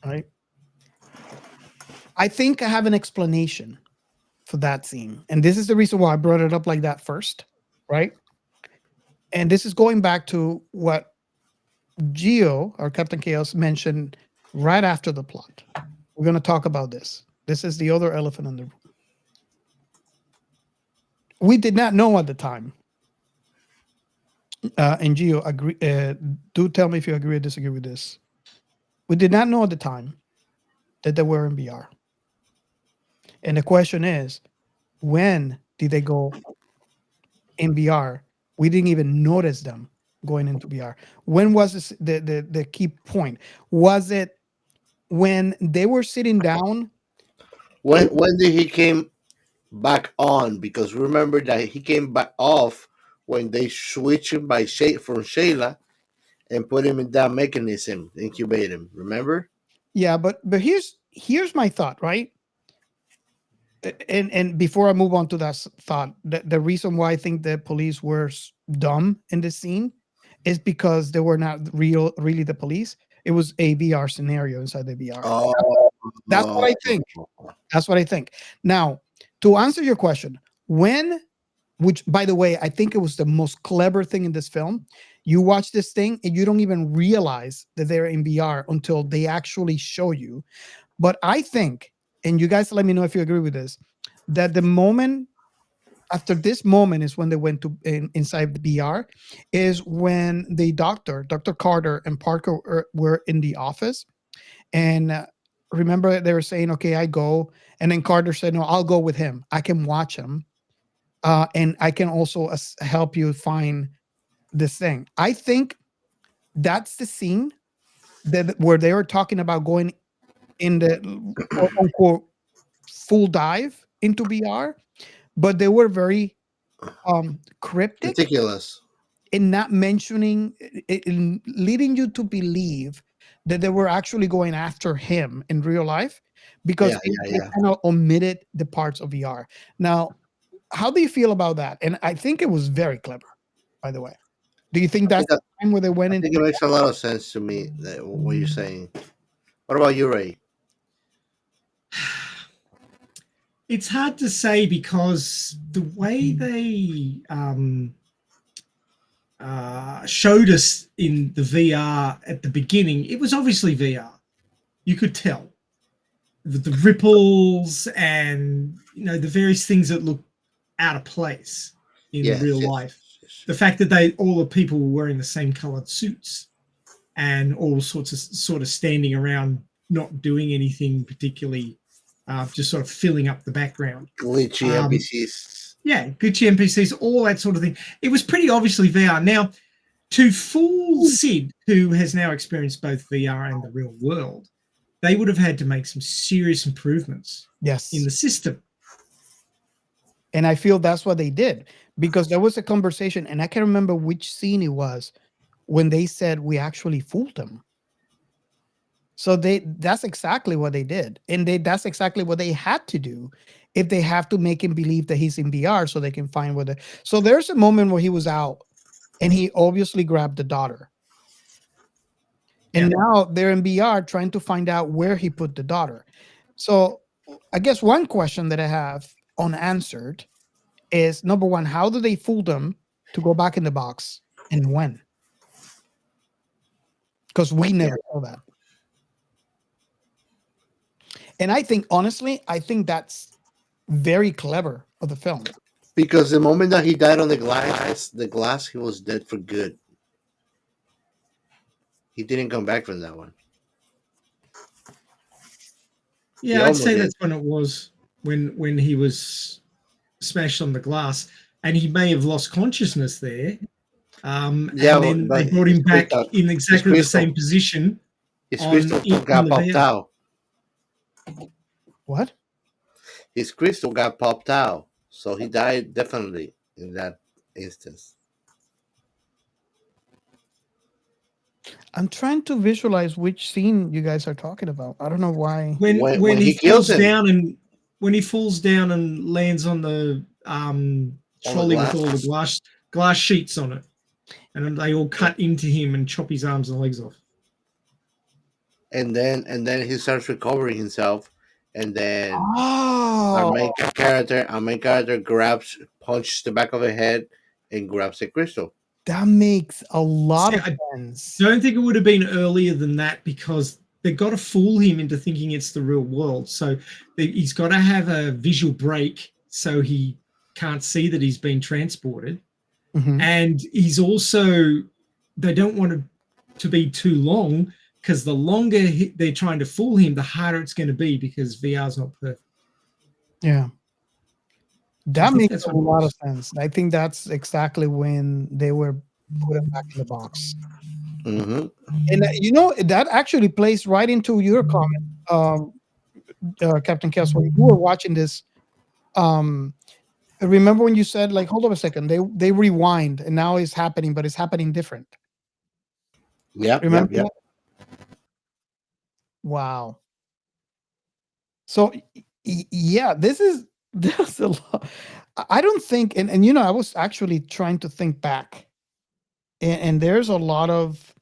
Right? I think I have an explanation for that scene. And this is the reason why I brought it up like that first. Right? And this is going back to what Gio or Captain Chaos mentioned right after the plot. We're going to talk about this. This is the other elephant in the room. We did not know at the time. And Gio, agree. Do tell me if you agree or disagree with this. We did not know at the time that they were in VR. And the question is, when did they go in VR? We didn't even notice them going into VR. When was this, the key point? Was it when they were sitting down? When did he came back on? Because remember that he came back off when they switched him from Shayla and put him in that mechanism, incubate him. Remember? Yeah, but here's my thought, right? And before I move on to that thought, the reason why I think the police were dumb in this scene is because they were not really the police. It was a VR scenario inside the VR. Oh, That's what I think. That's what I think. Now, to answer your question, which by the way, I think it was the most clever thing in this film. You watch this thing and you don't even realize that they're in VR until they actually show you. But I think, and you guys let me know if you agree with this, that the moment after this moment is when they went to inside the VR, is when the Dr. Carter and Parker were in the office. And remember, they were saying, okay, I go. And then Carter said, no, I'll go with him. I can watch him. And I can also help you find this thing. I think that's the scene where they were talking about going in the quote unquote full dive into VR, but they were very cryptic ridiculous. in not mentioning, in leading you to believe that they were actually going after him in real life because they kind of omitted the parts of VR. Now, how do you feel about that? And I think it was very clever, by the way. Do you think that's the time where they went I into? think it makes a lot of sense to me what you're saying. What about you, Ray? It's hard to say because the way they showed us in the VR at the beginning, it was obviously VR. You could tell the ripples and the various things that look out of place in real life. The fact that all the people were wearing the same colored suits and all sorts of sort of standing around not doing anything particularly, just sort of filling up the background. Glitchy NPCs. Yeah, glitchy NPCs, all that sort of thing. It was pretty obviously VR. Now, to fool Sid, who has now experienced both VR and the real world, they would have had to make some serious improvements in the system. And I feel that's what they did, because there was a conversation, and I can't remember which scene it was, when they said we actually fooled them. So that's exactly what they did. And that's exactly what they had to do if they have to make him believe that he's in VR so they can find where so there's a moment where he was out and he obviously grabbed the daughter. And now they're in VR trying to find out where he put the daughter. So I guess one question that I have unanswered is, number one, how do they fool them to go back in the box, and when? Because we never saw that. And I think, honestly, I think that's very clever of the film. Because the moment that he died on the glass, he was dead for good. He didn't come back from that one. He Yeah, I'd almost say did. that's when it was when he was smashed on the glass, and he may have lost consciousness there. Yeah, And then they but brought him back in exactly the same position his crystal in got the popped VR. out. What? His crystal got popped out, so he died definitely in that instance. I'm trying to visualize which scene you guys are talking about. I don't know why. When he he kills falls him down and when he falls down and lands on the on the trolley with glass, all the glass sheets on it, and then they all cut into him and chop his arms and legs off. and then he starts recovering himself, and then our Oh, main character punches the back of the head, and grabs the crystal. that makes a lot See, of I sense. don't think it would have been earlier than that because they've got to fool him into thinking it's the real world. So he's got to have a visual break so he can't see that he's been transported. Mhm. And he's also, they don't want it to be too long because the longer they're trying to fool him, the harder it's going to be because VR is not perfect. Yeah. I That think makes that's a what it lot of was. sense. I think that's exactly when they were put him back in the box. Mm-hmm. And that actually plays right into your comment, Captain Kess, when you were watching this. Remember when you said, like, hold on a second, they rewind and now it's happening, but it's happening different. Yep. Remember that? Wow. So yeah, there's a lot. I don't think, and I was actually trying to think back, and there's a lot of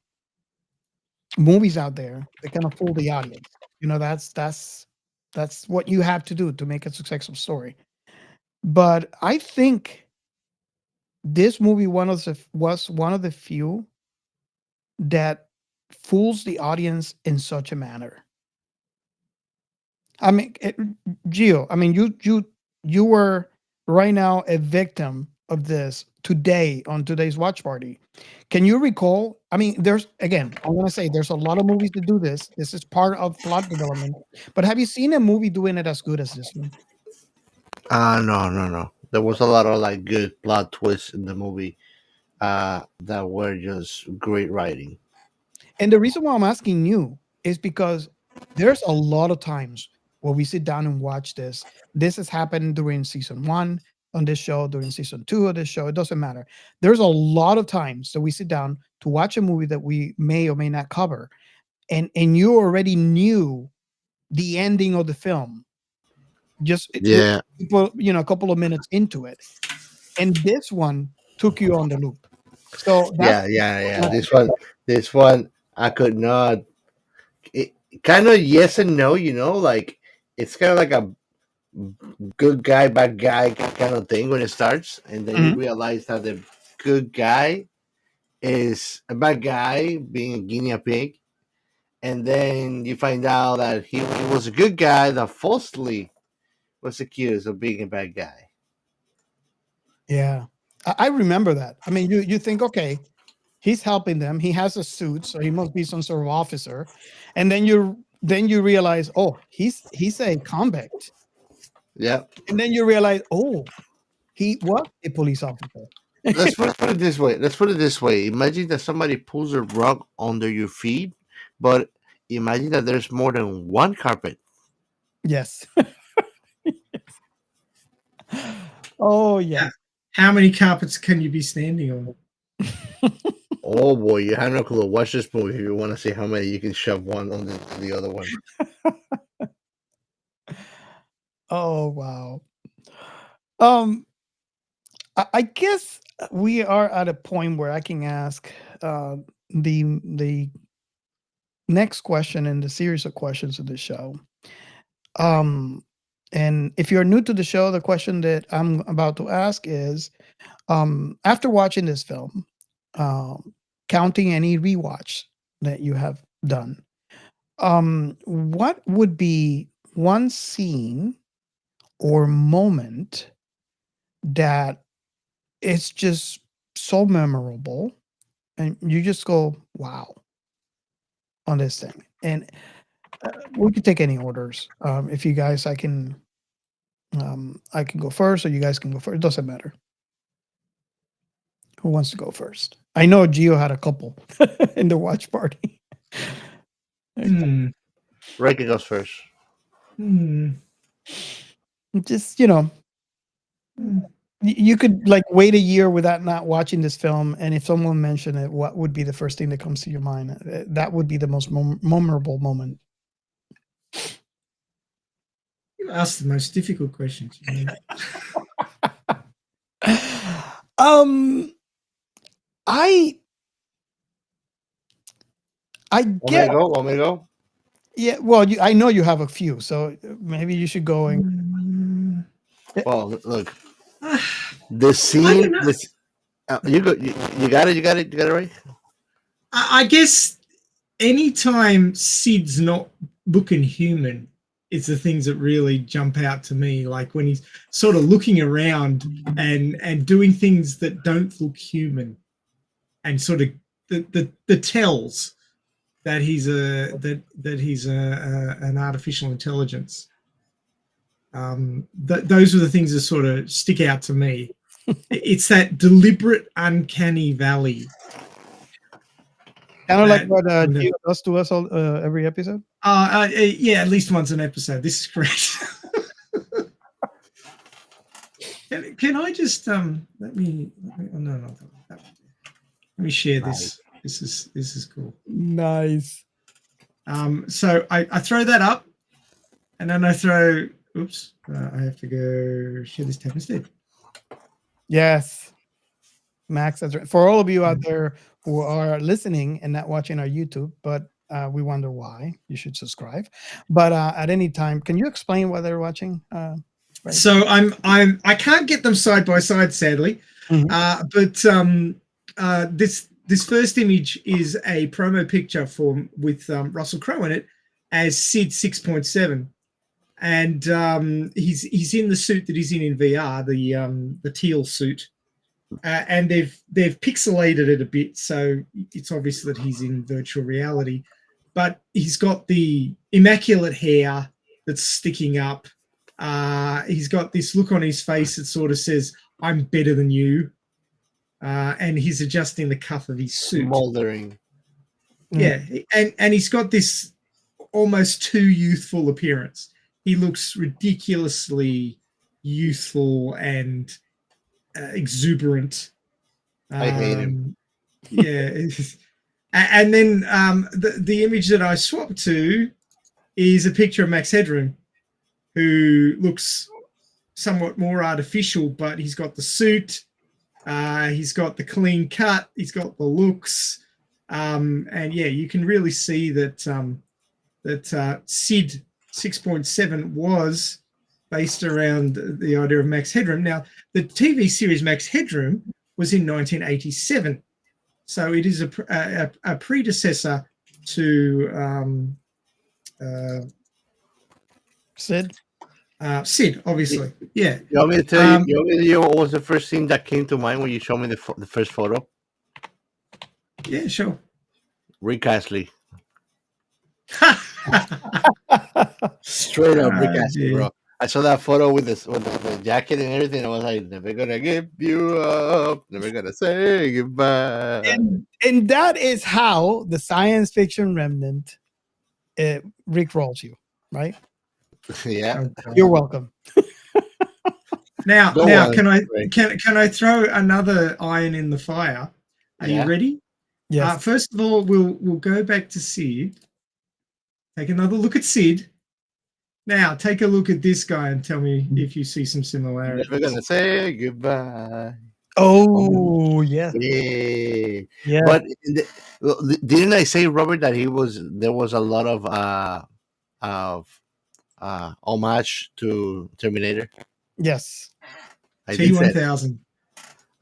movies out there that kind of fool the audience. That's what you have to do to make a successful story. But I think this movie was one of the few that fools the audience in such a manner. I mean, Gio, I mean, you were right now a victim of this today on today's watch party. Can you recall? I mean, I'm going to say there's a lot of movies that do this. This is part of plot development. But have you seen a movie doing it as good as this one? No. There was a lot of like good plot twists in the movie that were just great writing. And the reason why I'm asking you is because there's a lot of times where we sit down and watch this. This has happened during season 1 on this show, during season 2 of this show. It doesn't matter. There's a lot of times that we sit down to watch a movie that we may or may not cover, and you already knew the ending of the film. Yeah, A couple of minutes into it, and this one took you on the loop. So that's yeah. This one, I could not. It kind of yes and no, like it's kind of like a good guy, bad guy kind of thing when it starts, and then you Mhm. realize that the good guy is a bad guy being a guinea pig, and then you find out that he was a good guy that falsely was accused of being a bad guy. Yeah, I remember that. I mean, you think, okay, he's helping them. He has a suit, so he must be some sort of officer. And then you realize, oh, he's a convict. Yeah. And then you realize, oh, he was a police officer. Put it this way. Let's put it this way. Imagine that somebody pulls a rug under your feet, but imagine that there's more than one carpet. Yes. Oh Yeah. yes. How many carpets can you be standing on? Oh boy, you have no clue. Watch this movie if you want to see how many you can shove one on the other one. Oh wow. Um, I guess we are at a point where I can ask the next question in the series of questions of the show. Um, and if you're new to the show, the question that I'm about to ask is, after watching this film, counting any rewatch that you have done, what would be one scene or moment that it's just so memorable, and you just go, "Wow," on this thing. And we could take any orders. If you guys, I can go first, or you guys can go first. It doesn't matter. Who wants to go first? I know Gio had a couple in the watch party. Hmm. Reiki goes first. Just, you know, Hmm. you could like wait a year without not watching this film, and if someone mentioned it, what would be the first thing that comes to your mind? That would be the most memorable moment. You ask the most difficult questions. You know? I Want me get, to go? Want me to go? yeah. Well, I know you have a few, so maybe you should go and Hmm. Well, look, I the scene. don't know. This, you go. You got it. You got it. You got it right. I guess anytime Sid's not looking human, it's the things that really jump out to me. Like when he's sort of looking around and doing things that don't look human, and sort of the tells that he's an artificial intelligence. Those are the things that sort of stick out to me. It's that deliberate, uncanny valley. kind of like that- what Gio does to us all, every episode. Yeah, at least once an episode. This is correct. Can I just let me oh, no, that one. Let me share this. This is cool. Nice. So I throw that up, and then I throw. Oops, I have to go share this tab instead. Yes, Max. That's right. For all of you out there who are listening and not watching our YouTube, but we wonder why, you should subscribe. But at any time, can you explain why they're watching? Right? So I can't get them side by side, sadly. Mhm. But this first image is a promo picture with Russell Crowe in it as Sid 6.7, and he's in the suit that he's in VR, the teal suit, and they've pixelated it a bit, so it's obvious that he's in virtual reality. But he's got the immaculate hair that's sticking up. He's got this look on his face that sort of says, "I'm better than you," and he's adjusting the cuff of his suit. Smoldering. Yeah, and he's got this almost too youthful appearance. He looks ridiculously youthful and exuberant. I hate him. Yeah, and then the image that I swapped to is a picture of Max Headroom, who looks somewhat more artificial, but he's got the suit, he's got the clean cut, he's got the looks, and yeah, you can really see that Sid 6.7 was based around the idea of Max Headroom. Now, the TV series Max Headroom was in 1987, so it is a predecessor to Sid. Sid, obviously. Yeah. You want me to tell you? You want me to tell you what was the first thing that came to mind when you showed me the first photo? Yeah, sure. Rick Astley. Straight up Rick Astley, dear. bro. I saw that photo with the jacket and everything. I was like, never gonna give you up, never gonna say goodbye. And that is how the science fiction remnant Rick rolls you, right? Yeah. You're welcome. Now, Go now, on, can Rick. I throw another iron in the fire? Are Yeah. you ready? Yes. First of all, we'll go back to Sid. Take another look at Sid. Now, take a look at this guy and tell me if you see some similarities. Never gonna say goodbye. Oh, yes. Yeah. Yeah. But didn't I say, Robert, that there was a lot of homage to Terminator? Yes. I did say it. T1000.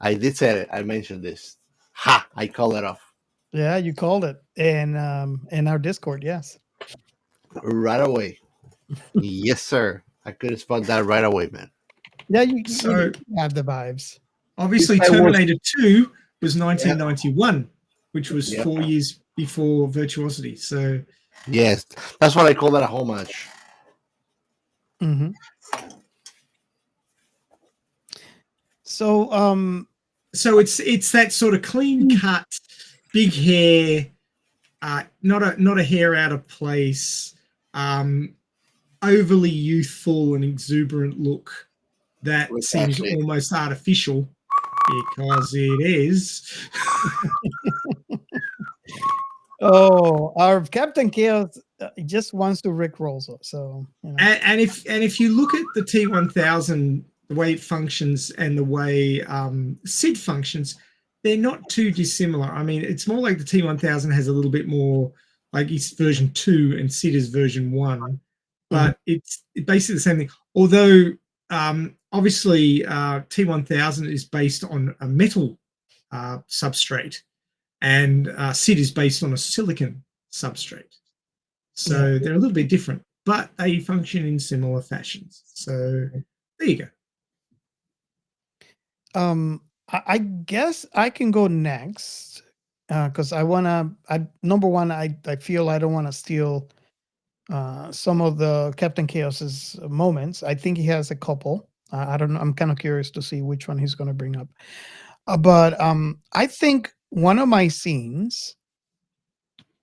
I did say it. I mentioned this. Ha! I call it off Yeah, you called it. And in our Discord, yes. right away. Yes, sir. I could spot that right away, man. Yeah, you So have the vibes. obviously, If I was- Terminator 2 was 1991, which was Yep. 4 years before Virtuosity. So Yes, that's what I call that a homage. Hmm. So, it's that sort of clean cut, big hair, not a hair out of place, overly youthful and exuberant look that seems Fantastic. almost artificial because it is. oh, our Captain Chaos just wants to rickroll. So you know. And if you look at the T1000, the way it functions and the way SID functions, they're not too dissimilar. I mean, it's more like the T1000 has a little bit more, like it's version 2 and SID is version 1, but it's basically the same thing. Although obviously T1000 is based on a metal substrate, and SID is based on a silicon substrate. So they're a little bit different, but they function in similar fashions. So there you go. I guess I can go next because I wanna. Number one, I feel I don't want to steal some of the Captain Chaos's moments. I think he has a couple. I don't know. I'm kind of curious to see which one he's going to bring up. But I think one of my scenes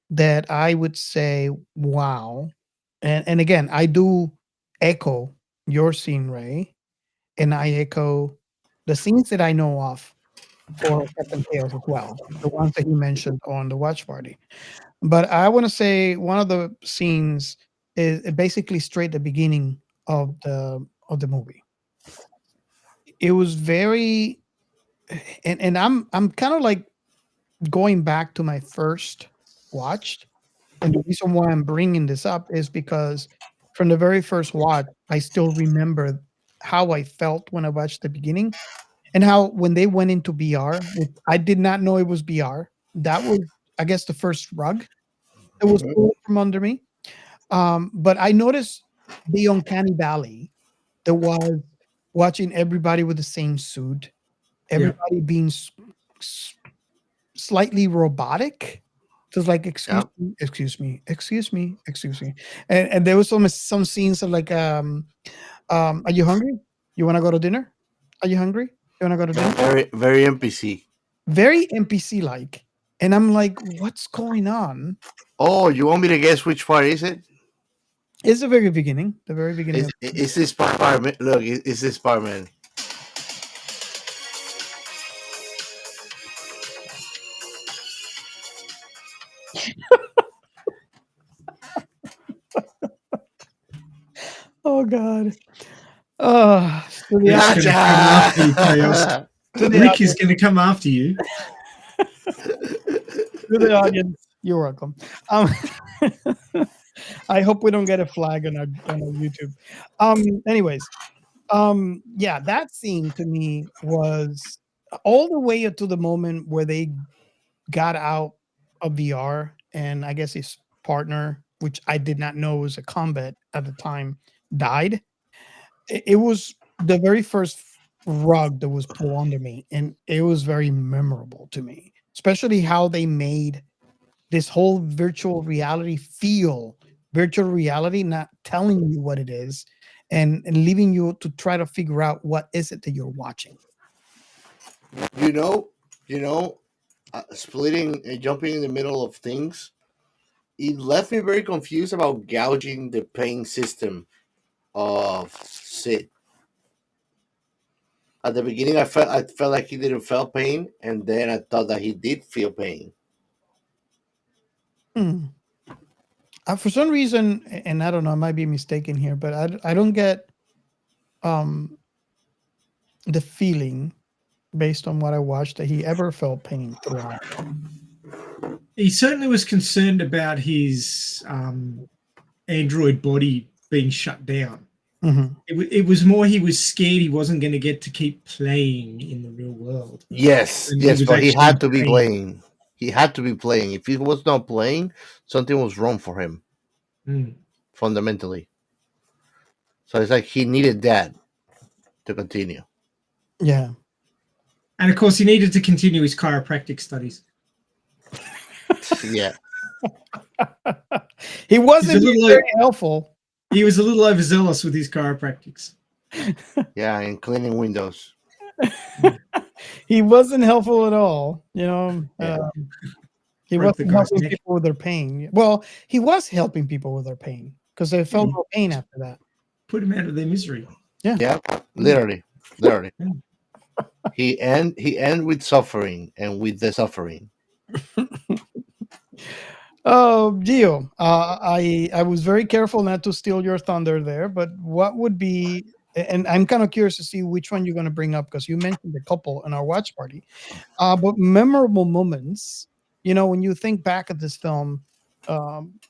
that I would say, wow, and again, I do echo your scene, Ray, and I echo the scenes that I know of for Captain Chaos as well, the ones that he mentioned on the watch party. But I want to say one of the scenes is basically straight at the beginning of the movie. It was very, and I'm kind of like going back to my first watch, and the reason why I'm bringing this up is because from the very first watch, I still remember how I felt when I watched the beginning, and how when they went into BR, which I did not know it was BR. That was, I guess, the first rug that was pulled from under me. But I noticed the uncanny valley that was watching everybody with the same suit, everybody being s- slightly robotic. Just like excuse Yep. me, excuse me, excuse me, excuse me, and there was some scenes of like are you hungry? You want to go to dinner? Are you hungry? You want to go to dinner? Very, very NPC. Very NPC like, and I'm like, what's going on? Oh, you want me to guess which part is it? It's the very beginning, the very beginning of Is this part? Look, is this part, man? oh god. To the Rick's audience, going to come after you, Chaos. Gotcha. to the Rick is audience, going to come after you. to the audience, you're welcome. Um, I hope we don't get a flag on our YouTube. Anyways, yeah, that scene to me was all the way up to the moment where they got out of VR, and I guess his partner, which I did not know was a combat at the time, died. It was the very first rug that was pulled under me, and it was very memorable to me, especially how they made this whole virtual reality feel virtual reality, not telling you what it is, and leaving you to try to figure out what is it that you're watching. You know, you know, splitting, jumping in the middle of things. It left me very confused about gouging the pain system of Sid. At the beginning, I felt like he didn't feel pain, and then I thought that he did feel pain. Hmm. For some reason, and I don't know, I might be mistaken here, but I don't get um the feeling based on what I watched that he ever felt pain throughout. He certainly was concerned about his android body being shut down. Mhm. It was more he was scared he wasn't going to get to keep playing in the real world. Yes, And yes, was but he actually had to be playing. playing. He had to be playing. If he was not playing, something was wrong for him Mm. fundamentally. So it's like he needed that to continue. Yeah. And of course, he needed to continue his chiropractic studies. Yeah. He wasn't little very helpful. He was a little overzealous with his chiropractics. Yeah, and cleaning windows. He wasn't helpful at all. You know, Yeah. he Broke the wasn't guy's helping neck. people with their pain. Well, he was helping people with their pain because they felt no pain after that. Put him out of their misery. Yeah, literally. Yeah. He end with suffering and with the suffering. Oh, Gio, I was very careful not to steal your thunder there, but what would be, and I'm kind of curious to see which one you're going to bring up because you mentioned a couple in our watch party, but memorable moments, you know, when you think back at this film,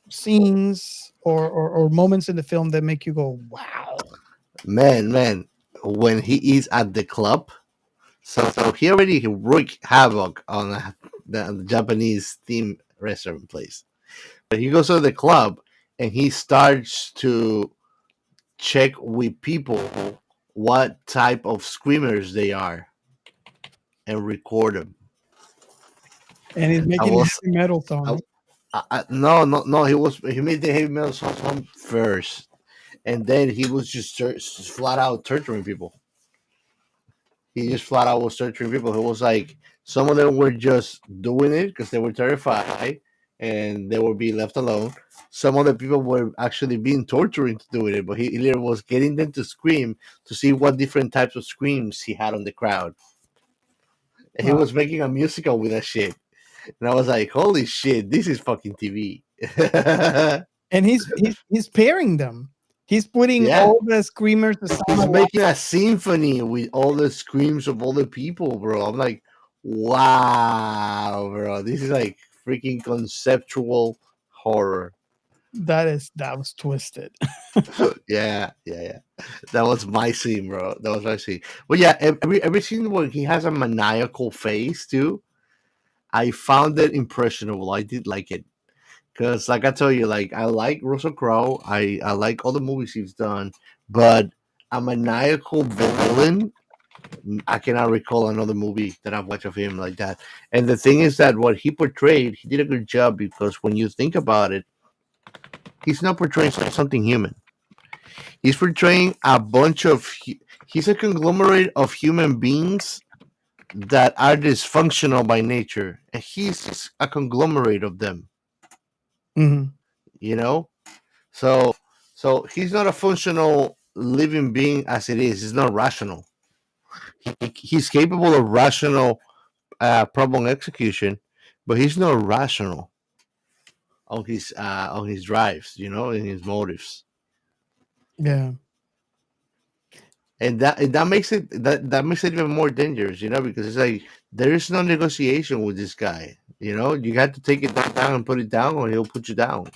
scenes or moments in the film that make you go, wow. Man, when he is at the club, so he already wreaked havoc on the Japanese theme restaurant place. But he goes to the club and he starts to check with people what type of screamers they are and record them. And he's making a was- heavy metal song. No. He made the heavy metal song first, and then he was just flat out torturing people. He just flat out was torturing people. He was like, some of them were just doing it because they were terrified and they were being left alone. Some other people were actually being torturing to do it, but he literally was getting them to scream to see what different types of screams he had on the crowd. And he was making a musical with that shit. And I was like, holy shit, this is fucking TV. And he's pairing them. He's putting all the screamers, the sound He's of making a symphony with all the screams of all the people, bro. I'm like, wow, bro. This is like freaking conceptual horror. that was twisted. Yeah. That was my scene, bro. That was my scene. But yeah, every scene where he has a maniacal face too, I found it impressionable. I did like it. Because, like I tell you, like I like Russell Crowe. I like all the movies he's done, but a maniacal villain, I cannot recall another movie that I've watched of him like that. And the thing is that what he portrayed, he did a good job because when you think about it, he's not portraying something human. He's portraying a bunch of. He's a conglomerate of human beings that are dysfunctional by nature, and he's a conglomerate of them. Mhm. You know, so he's not a functional living being as it is. He's not rational. He's capable of rational problem execution, but he's not rational on his drives, you know, and his motives. Yeah. And that makes it that makes it even more dangerous, you know, because it's like there is no negotiation with this guy. You know, you have to take it down and put it down, or he'll put you down,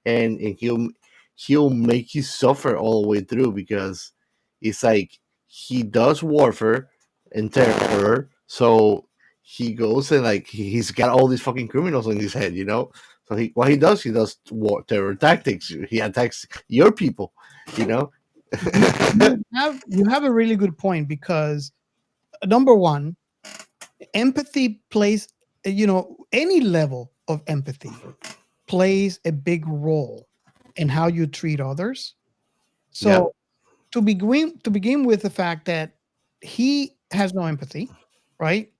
and he'll make you suffer all the way through because it's like he does warfare and terror, so he goes and like he's got all these fucking criminals in his head, you know. So he does war terror tactics. He attacks your people, you know. You have a really good point because number one, empathy plays, you know, any level of empathy plays a big role in how you treat others. So to begin with the fact that he has no empathy, right?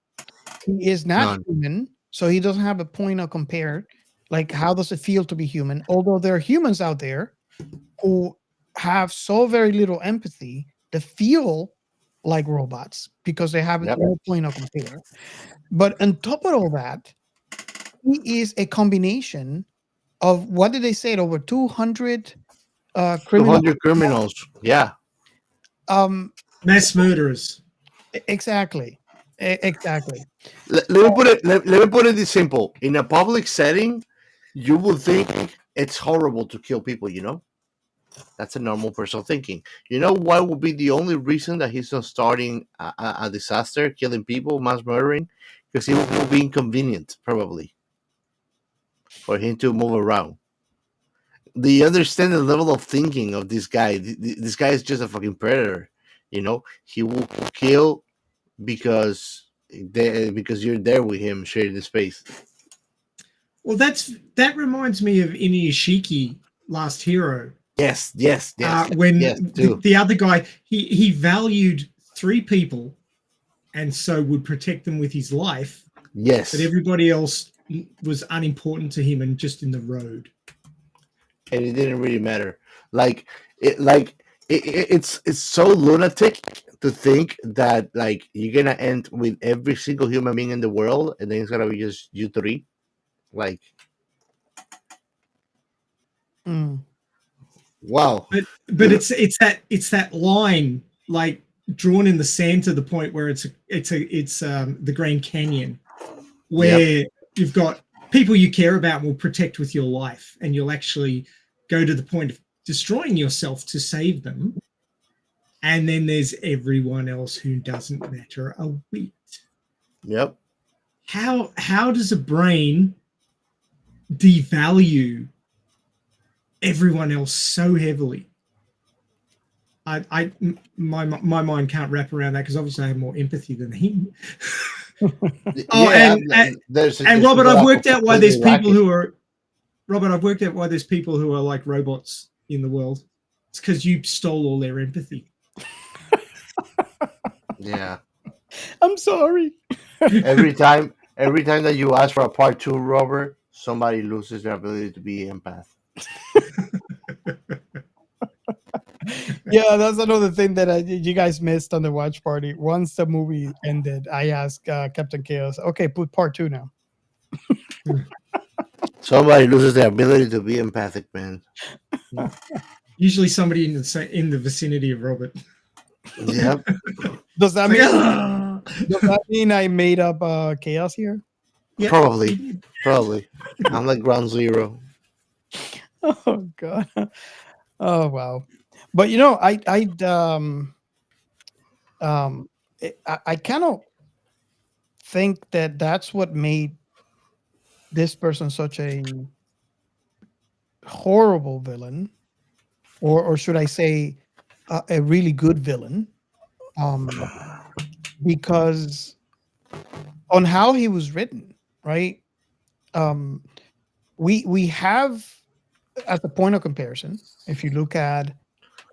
He is not None. human, so he doesn't have a point of compare. Like, how does it feel to be human? Although there are humans out there who have so very little empathy that feel like robots because they have no point of compare. But on top of all that, he is a combination of, what did they say? Over 200 criminals. 200 criminals. Yeah. Mass murderers. Exactly. Exactly. Let me put it. Let me put it this simple. In a public setting, you would think it's horrible to kill people. You know, that's a normal person thinking. You know what would be the only reason that he's not starting a disaster, killing people, mass murdering? Because it will be inconvenient, probably, for him to move around. you understand the level of thinking of this guy? This guy is just a fucking predator. He will kill because because you're there with him, sharing the space. Well, that reminds me of Inuyashiki, Last Hero. Yes, When yes, too. the other guy, he valued 3 people, and so would protect them with his life. Yes, But everybody else was unimportant to him and just in the road. and it didn't really matter. It's so lunatic to think that like you're gonna end with every single human being in the world, and then it's gonna be just you 3. Like, Mm. wow. But it's that line like drawn in the sand to the point where it's the Grand Canyon, where you've got people you care about and will protect with your life, and you'll actually go to the point of destroying yourself to save them. And then there's everyone else who doesn't matter a whit. Yep. How does a brain devalue everyone else so heavily? My mind can't wrap around that, because obviously I have more empathy than him. Robert, I've worked out why there's people who are like robots in the world. It's because you stole all their empathy. Yeah. I'm sorry. Every time that you ask for a part 2, Robert, somebody loses their ability to be empath. Yeah, that's another thing that you guys missed on the watch party. Once the movie ended, I asked Captain Chaos, "Okay, put part 2 now." Somebody loses their ability to be empathic, man. Usually somebody in the vicinity of Robert. Yep. Does that mean I made up Chaos here? Yeah, Probably. I'm like ground zero. Oh God. Oh wow. But I kind of think that that's what made this person such a horrible villain, or should I say a really good villain, because on how he was written, right? We have, as a point of comparison, if you look at,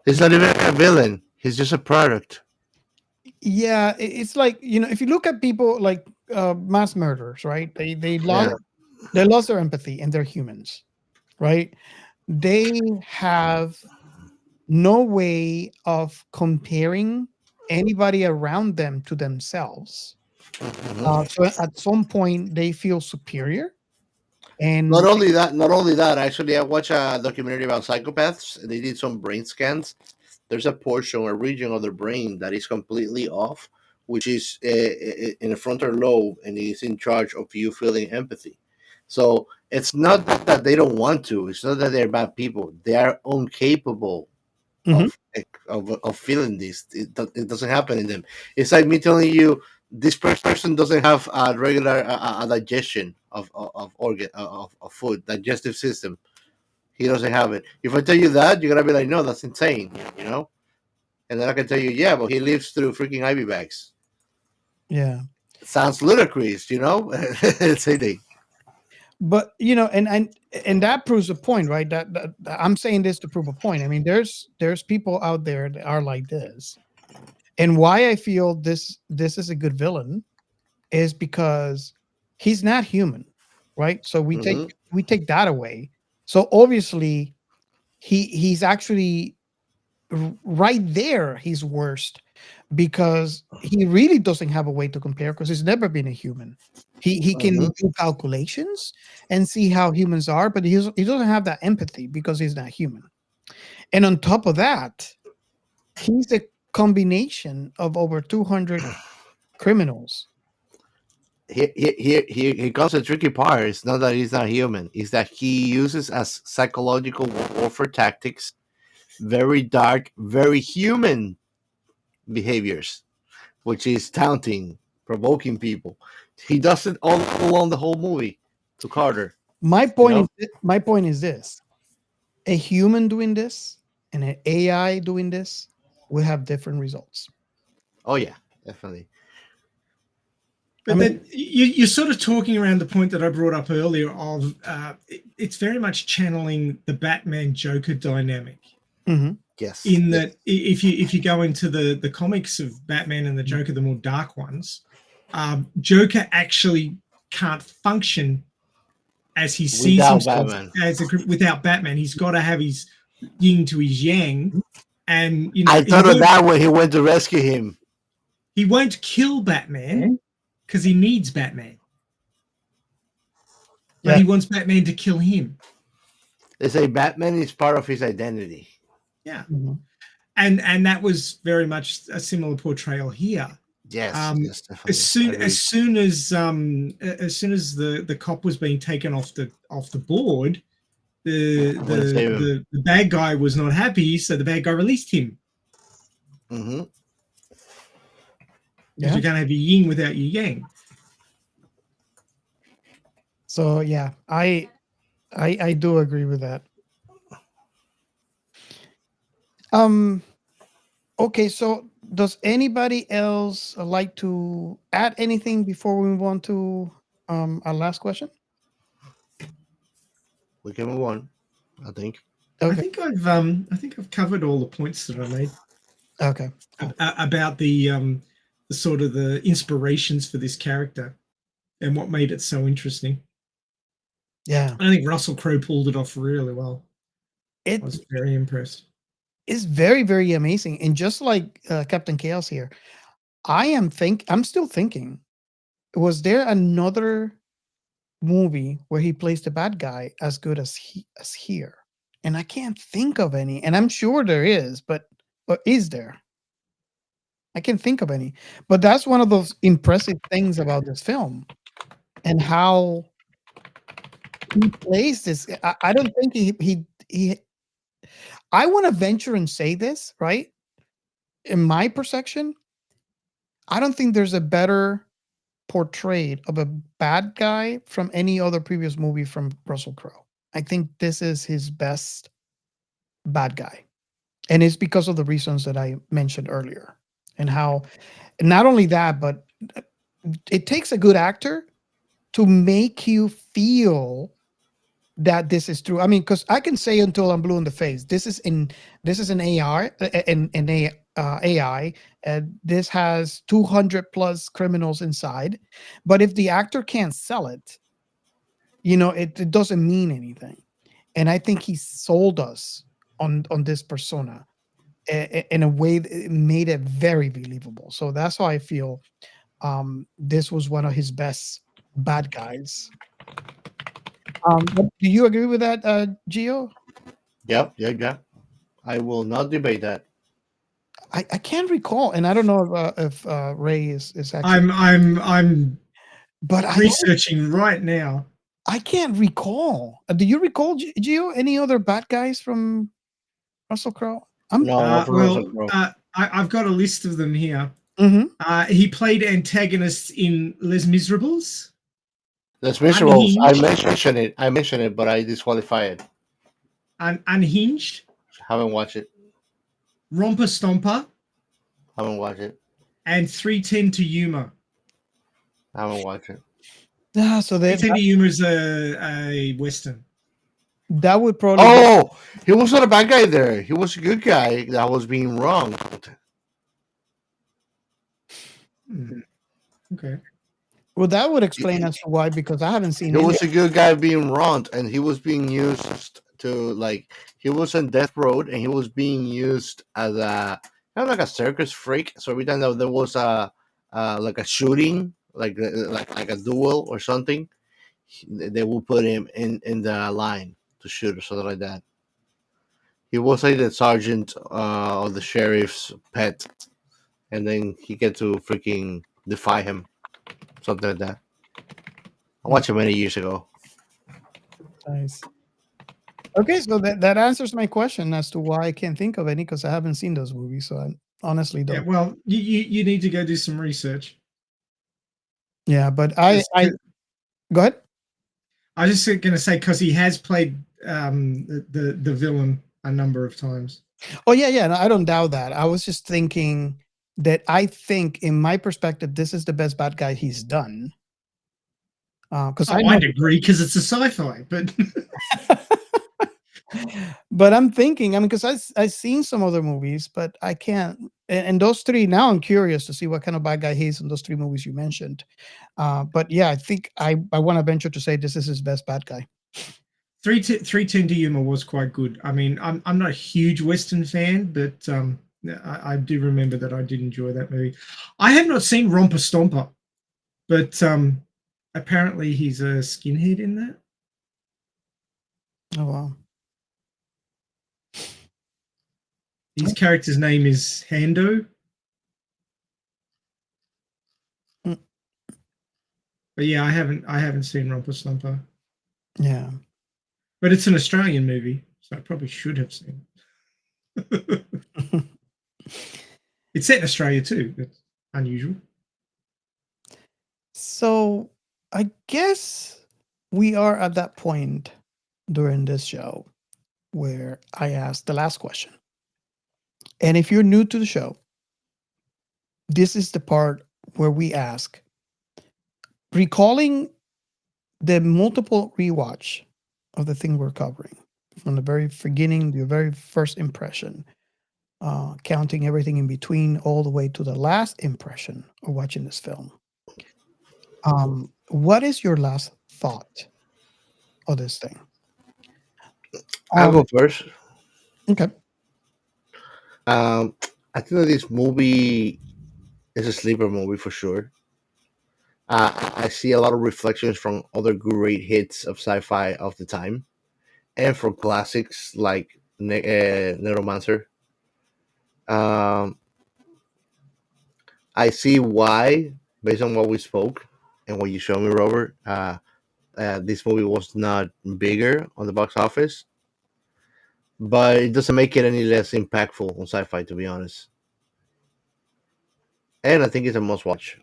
He's not even a villain. He's just a product. yeah, it's like, if you look at people like mass murderers, right? They lost their empathy, and they're humans, right? They have no way of comparing anybody around them to themselves. So at some point they feel superior. And Not only that. Actually, I watched a documentary about psychopaths. They did some brain scans. There's a portion, a region of the brain that is completely off, which is in the frontal lobe, and is in charge of you feeling empathy. So it's not that they don't want to. It's not that they're bad people. They are incapable of feeling this. It doesn't happen in them. It's like me telling you this person doesn't have a regular digestion of organ of food, digestive system. He doesn't have it. If I tell you that, you're gonna be like, no, that's insane, And then I can tell you, yeah, but he lives through freaking Ivy bags. yeah, It sounds ludicrous, Same thing. but and that proves a point, right? That I'm saying this to prove a point. I mean, there's people out there that are like this, and why I feel this is a good villain is because he's not human, right? So we take that away. So obviously he's actually right there. He's worst because he really doesn't have a way to compare, because he's never been a human. He can do calculations and see how humans are, but he doesn't have that empathy because he's not human. And on top of that, he's a combination of over 200 criminals. Here comes the tricky part. It's not that he's not human. It's that he uses as psychological warfare tactics very dark, very human behaviors, which is taunting, provoking people. He does it all along the whole movie to Carter. My point is this: a human doing this and an AI doing this will have different results. Oh yeah, definitely. But I mean- then you're sort of talking around the point that I brought up earlier of it's very much channeling the Batman Joker dynamic. Mhm. Yes. In yes. that, if you go into the comics of Batman and the Joker, the more dark ones, Joker actually can't function as he sees Without himself Batman. without Batman. He's got to have his yin to his yang, and you know I thought of that when he went to rescue him. he won't kill Batman because he needs Batman, but Yeah. he wants Batman to kill him. They say Batman is part of his identity. Yeah, Mhm. and that was very much a similar portrayal here. Yes, yes, definitely. As soon as the cop was being taken off the board, the bad guy was not happy, so the bad guy released him. Mm-hmm. Because you can't have your yin without your yang. So yeah, I do agree with that. Okay, so does anybody else like to add anything before we move on to our last question? We can move on, I think. I think I've covered all the points that I made. Okay. About the sort of the inspirations for this character and what made it so interesting. Yeah. I think Russell Crowe pulled it off really well. I It was very impressed. is very, very amazing. And just like Captain Chaos here, I'm still thinking, was there another movie where he plays the bad guy as good as here? And I can't think of any. And I'm sure there is, but is there? I can't think of any. But that's one of those impressive things about this film and how he plays this. I don't think he I want to venture and say this, right? In my perception, I don't think there's a better portrayed of a bad guy from any other previous movie from Russell Crowe. I think this is his best bad guy. And it's because of the reasons that I mentioned earlier. And how not only that, but it takes a good actor to make you feel that this is true. I mean, because I can say until I'm blue in the face, this is an AR, AI, and this has 200 plus criminals inside. But if the actor can't sell it, it doesn't mean anything. And I think he sold us on this persona in a way that made it very believable. So that's why I feel this was one of his best bad guys. Do you agree with that, Gio? Yep. I will not debate that. I can't recall, and I don't know if Ray is actually. I'm but researching right now. I can't recall. Do you recall, Gio, any other bad guys from Russell Crowe? I've got a list of them here. Mm-hmm. He played antagonists in Les Miserables. Les Miserables. I mentioned it, but I disqualify it. Unhinged. Haven't watched it. Romper Stomper. Haven't watched it. And 310 to Yuma. Haven't watched it. Yeah, so 310 to Yuma is a Western. That would probably. Oh, he was not a bad guy there. He was a good guy that was being wronged. Okay. Well, that would explain as to why, because I haven't seen. He was a good guy being wronged, and he was being used to he was on death row, and he was being used as a kind of like a circus freak. So every time that there was a shooting, like a duel or something, they will put him in the line to shoot or something like that. He was like the sergeant of the sheriff's pet, and then he get to freaking defy him, something like that. I watched it many years ago. Nice. Okay, so that answers my question as to why I can't think of any, because I haven't seen those movies. So I honestly don't. Yeah, well, you need to go do some research. Yeah, but I go ahead. I was just going to say, because he has played the villain a number of times. Oh yeah, no, I don't doubt that. I was just thinking that I think, in my perspective, this is the best bad guy he's done. Because I'd agree because it's a sci-fi, but but I'm thinking, I mean, because I've seen some other movies, but I can't. And those three, now I'm curious to see what kind of bad guy he is in those three movies you mentioned. But yeah, I think I want to venture to say this is his best bad guy. 310 to Yuma was quite good. I mean, I'm not a huge Western fan, but I do remember that I did enjoy that movie. I have not seen Romper Stomper, but apparently he's a skinhead in that. Oh wow. His character's name is Hando. Mm. But yeah, I haven't seen Romper Stomper. Yeah. But it's an Australian movie, so I probably should have seen it. It's set in Australia too. That's unusual. So I guess we are at that point during this show where I asked the last question. And if you're new to the show, this is the part where we ask, recalling the multiple rewatch of the thing we're covering from the very beginning, your very first impression, counting everything in between, all the way to the last impression of watching this film. What is your last thought of this thing? I'll go first. Okay. I think that this movie is a sleeper movie for sure. I see a lot of reflections from other great hits of sci-fi of the time, and from classics like Neuromancer. Um, I see why, based on what we spoke and what you showed me, Robert, this movie was not bigger on the box office, but it doesn't make it any less impactful on sci-fi, to be honest. And I think it's a must watch.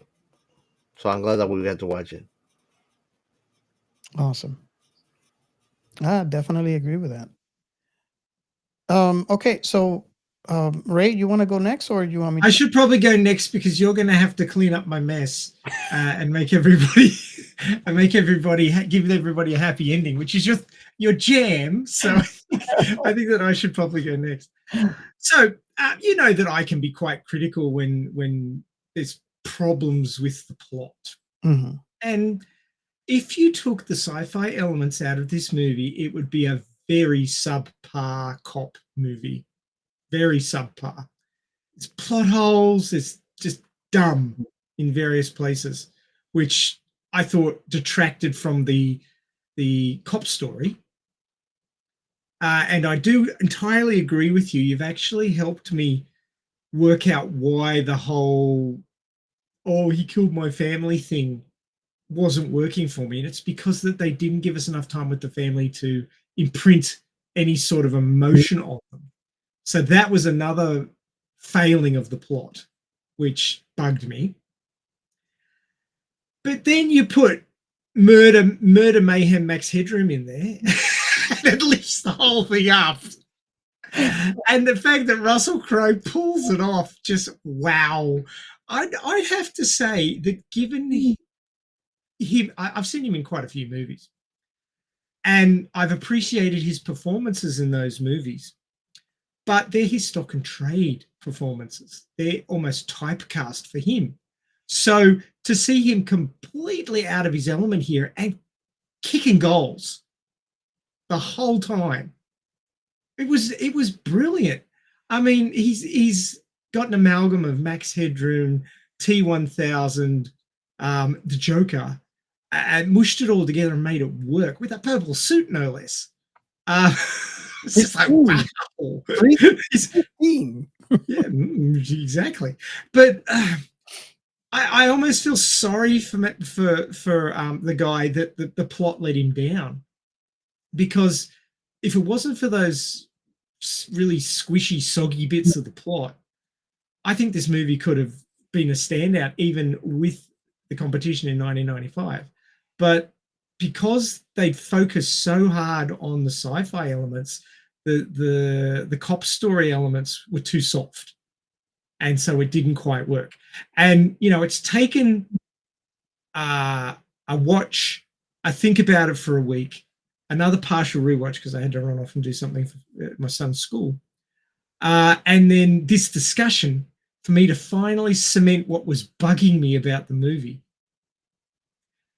So I'm glad that we got to watch it. Awesome. I definitely agree with that. Okay, so Ray, you want to go next, or you want me? I should probably go next because you're going to have to clean up my mess and make everybody give everybody a happy ending, which is your jam. So I think that I should probably go next. So you know that I can be quite critical when there's problems with the plot, and if you took the sci-fi elements out of this movie, it would be a very subpar cop movie. Very subpar. It's plot holes. It's just dumb in various places, which I thought detracted from the cop story. And I do entirely agree with you. You've actually helped me work out why the whole "oh, he killed my family" thing wasn't working for me, and it's because that they didn't give us enough time with the family to imprint any sort of emotion on them. So that was another failing of the plot, which bugged me. But then you put murder mayhem Max Headroom in there, and it lifts the whole thing up. And the fact that Russell Crowe pulls it off, just wow. I'd have to say that given him, I've seen him in quite a few movies, and I've appreciated his performances in those movies, but they're his stock and trade performances. They're almost typecast for him. So to see him completely out of his element here and kicking goals the whole time, it was brilliant. I mean, he's got an amalgam of Max Headroom, T-1000, the Joker, and mushed it all together and made it work with a purple suit, no less. It's just like, wow. 15. Yeah, exactly. But I almost feel sorry for the guy that the plot let him down, because if it wasn't for those really squishy, soggy bits of the plot, I think this movie could have been a standout even with the competition in 1995. But because they focused so hard on the sci-fi elements, the cop story elements were too soft, and so it didn't quite work. And it's taken a watch, I think about it for a week, another partial rewatch because I had to run off and do something for my son's school, and then this discussion for me to finally cement what was bugging me about the movie.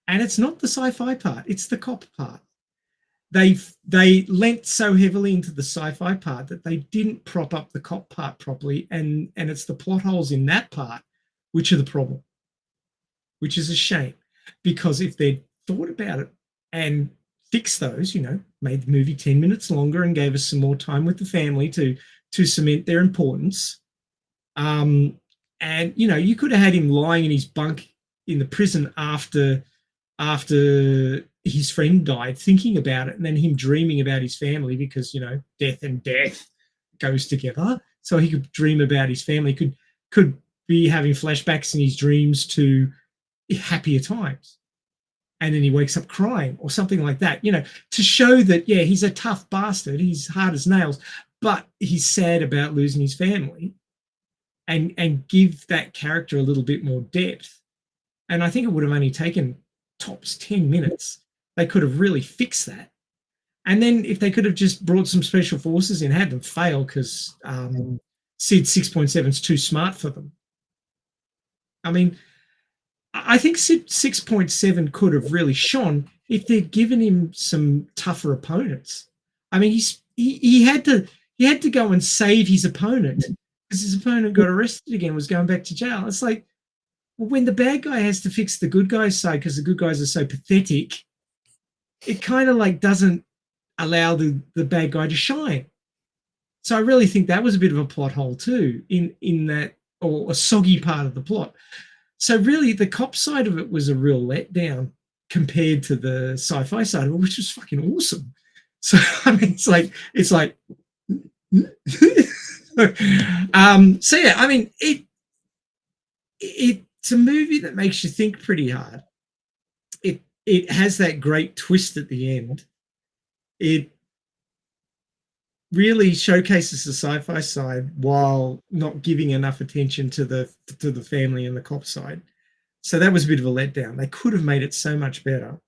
And it's not the sci-fi part, it's the cop part. They lent so heavily into the sci-fi part that they didn't prop up the cop part properly, and it's the plot holes in that part which are the problem, which is a shame, because if they'd thought about it and fixed those, made the movie 10 minutes longer and gave us some more time with the family to cement their importance, and you could have had him lying in his bunk in the prison after his friend died, thinking about it, and then him dreaming about his family, because death and death goes together. So he could dream about his family, could be having flashbacks in his dreams to happier times, and then he wakes up crying or something like that, to show that he's a tough bastard, he's hard as nails, but he's sad about losing his family, and give that character a little bit more depth. And I think it would have only taken tops 10 minutes. They could have really fixed that. And then if they could have just brought some special forces in, had them fail because SID 6.7 is too smart for them. I mean, I think SID 6.7 could have really shone if they'd given him some tougher opponents. I mean, he had to go and save his opponent, because his opponent got arrested again, was going back to jail. It's like, well, when the bad guy has to fix the good guy's side because the good guys are so pathetic, it kind of like doesn't allow the bad guy to shine. So I really think that was a bit of a plot hole too, in that, or a soggy part of the plot. So really the cop side of it was a real letdown compared to the sci-fi side of it, which was fucking awesome. So I mean, it's like so yeah, I mean, it's a movie that makes you think pretty hard. It has that great twist at the end. It really showcases the sci-fi side while not giving enough attention to the family and the cop side. So that was a bit of a letdown. They could have made it so much better.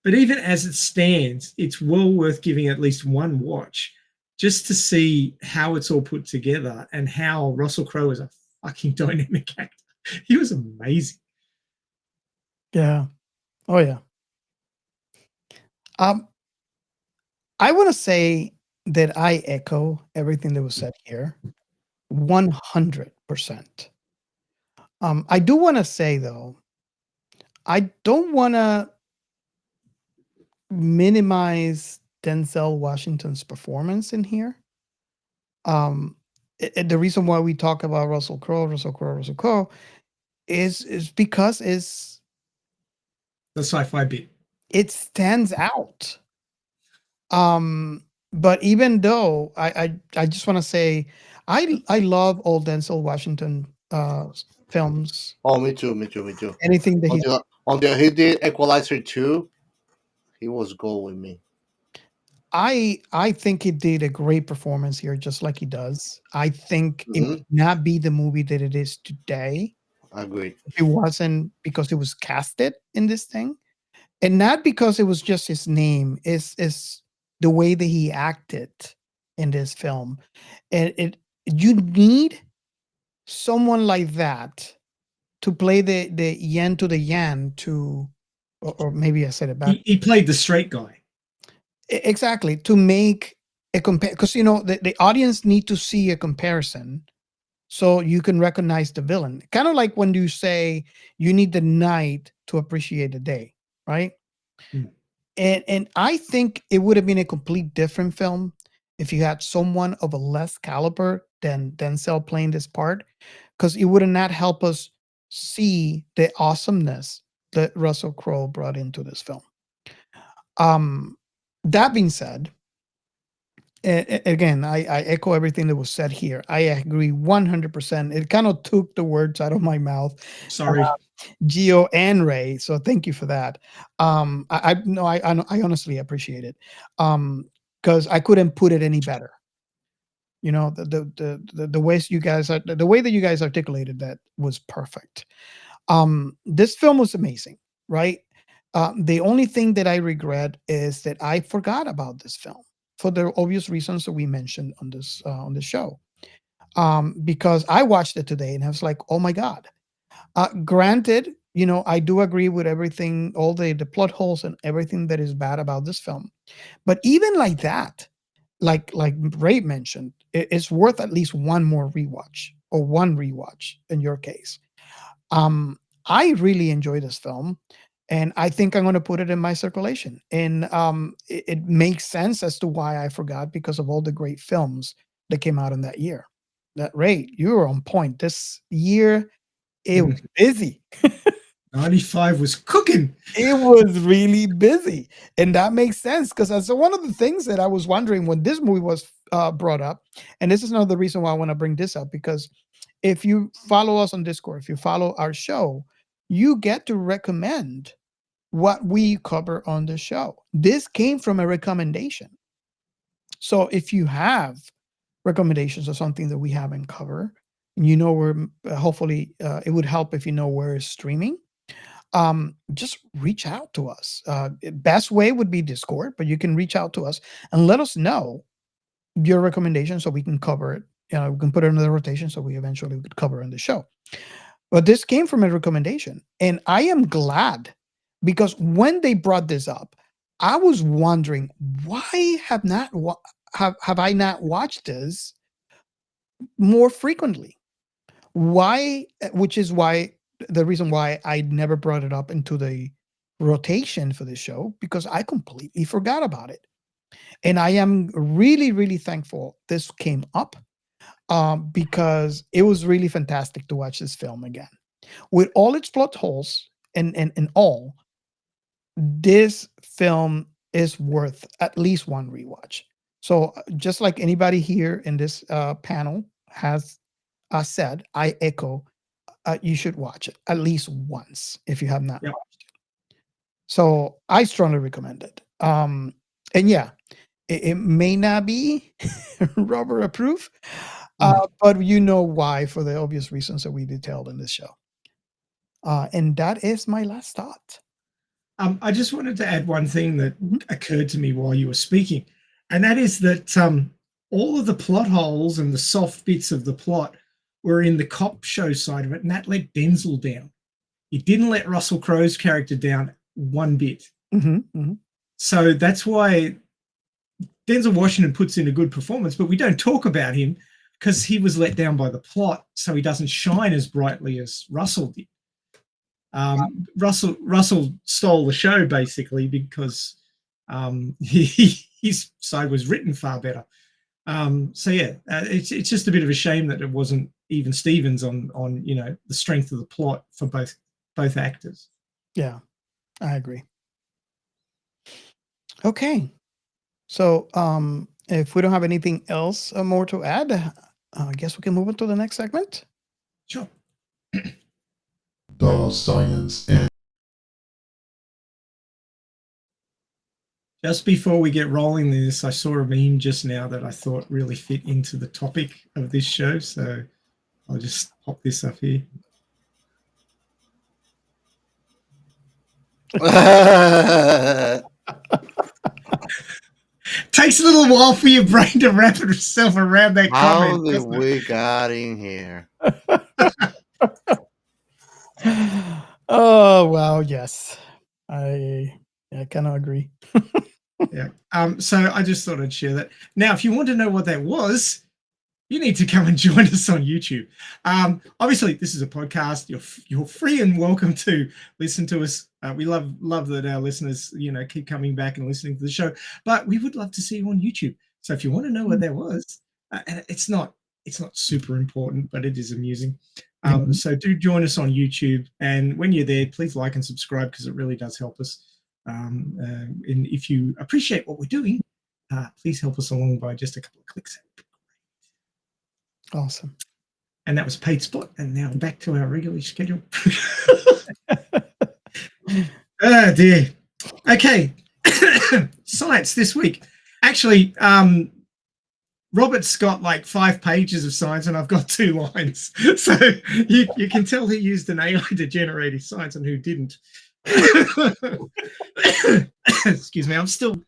But even as it stands, it's well worth giving at least one watch just to see how it's all put together and how Russell Crowe is a fucking dynamic actor. He was amazing. Yeah. Oh yeah. I want to say that I echo everything that was said here 100%. I do want to say though, I don't want to minimize Denzel Washington's performance in here. The reason why we talk about Russell Crowe is because The sci-fi bit. it stands out. But even though I just want to say I love all Denzel Washington films. Oh, me too. Anything that he Until he did Equalizer 2, he was gold with me. I think he did a great performance here, just like he does. I think it Mhm. would not be the movie that it is today I agree. if it wasn't because it was casted in this thing, and not because it was just his name. Is the way that he acted in this film, and you need someone like that to play the yin to the yang to, or maybe I said it back. He played the straight guy. Exactly, to make a compare, because the audience need to see a comparison so you can recognize the villain, kind of like when you say you need the night to appreciate the day, right? Mm. And I think it would have been a complete different film if you had someone of a less caliber than Denzel playing this part, because it would have not helped us see the awesomeness that Russell Crowe brought into this film. That being said, again, I echo everything that was said here. I agree 100%. It kind of took the words out of my mouth, Sorry. Gio and Ray. So thank you for that. I no, I honestly appreciate it. Because I couldn't put it any better. You know, the ways you guys are, the way that you guys articulated that was perfect. This film was amazing, right? The only thing that I regret is that I forgot about this film for the obvious reasons that we mentioned on this show. Because I watched it today and I was like, oh my god. Granted, you know, I do agree with everything, all the plot holes and everything that is bad about this film. But even like that, like Ray mentioned, it's worth at least one more rewatch or one rewatch in your case. I really enjoy this film, and I think I'm going to put it in my circulation. And it makes sense as to why I forgot because of all the great films that came out in that year. That Ray, you were on point. This year, it was busy. 95 was cooking. It was really busy, and that makes sense because that's one of the things that I was wondering when this movie was brought up. And this is another reason why I want to bring this up, because if you follow us on Discord, if you follow our show, you get to recommend what we cover on the show. This came from a recommendation. So if you have recommendations of something that we haven't covered, and you know where, hopefully it would help if you know where it's streaming. Just reach out to us. Best way would be Discord, but you can reach out to us and let us know your recommendation so we can cover it. You know, we can put it in the rotation so we eventually could cover in the show. But this came from a recommendation, and I am glad because when they brought this up, I was wondering why have I not watched this more frequently? Why? Which is why the reason why I never brought it up into the rotation for the show, because I completely forgot about it. And I am really, really thankful this came up because it was really fantastic to watch this film again. With all its plot holes and all, this film is worth at least one rewatch. So just like anybody here in this panel has said, I echo, you should watch it at least once if you have not Yep. watched it. So I strongly recommend it. And yeah, it may not be rubber approved, but you know why, for the obvious reasons that we detailed in this show. And that is my last thought. I just wanted to add one thing that occurred to me while you were speaking, and that is that all of the plot holes and the soft bits of the plot were in the cop show side of it, and that let Denzel down. It didn't let Russell Crowe's character down one bit. So that's why Denzel Washington puts in a good performance, but we don't talk about him because he was let down by the plot, so he doesn't shine as brightly as Russell did. Russell stole the show basically because his side was written far better. So yeah, it's just a bit of a shame that it wasn't even Stevens on the strength of the plot for both actors. Yeah, I agree. Okay, so if we don't have anything else more to add, I guess we can move on to the next segment. Sure. The science and Just before we get rolling this, I saw a meme just now that I thought really fit into the topic of this show, so I'll just pop this up here. Takes a little while for your brain to wrap itself around that How comment. did we got in here? Oh wow, yes, I kind of agree. Yeah. So I just thought I'd share that. Now, if you want to know what that was, you need to come and join us on YouTube. Obviously, this is a podcast. You're free and welcome to listen to us. We love that our listeners, keep coming back and listening to the show. But we would love to see you on YouTube. So if you want to know what that was, it's not super important, but it is amusing. So do join us on YouTube, and when you're there, please like and subscribe because it really does help us. And if you appreciate what we're doing, please help us along by just a couple of clicks. Awesome. And that was a paid spot. And now back to our regularly scheduled. Oh dear. Okay. Science this week. Actually, Robert's got like 5 pages of science and I've got 2 lines. So you can tell who used an AI to generate his science and who didn't. Excuse me. I'm still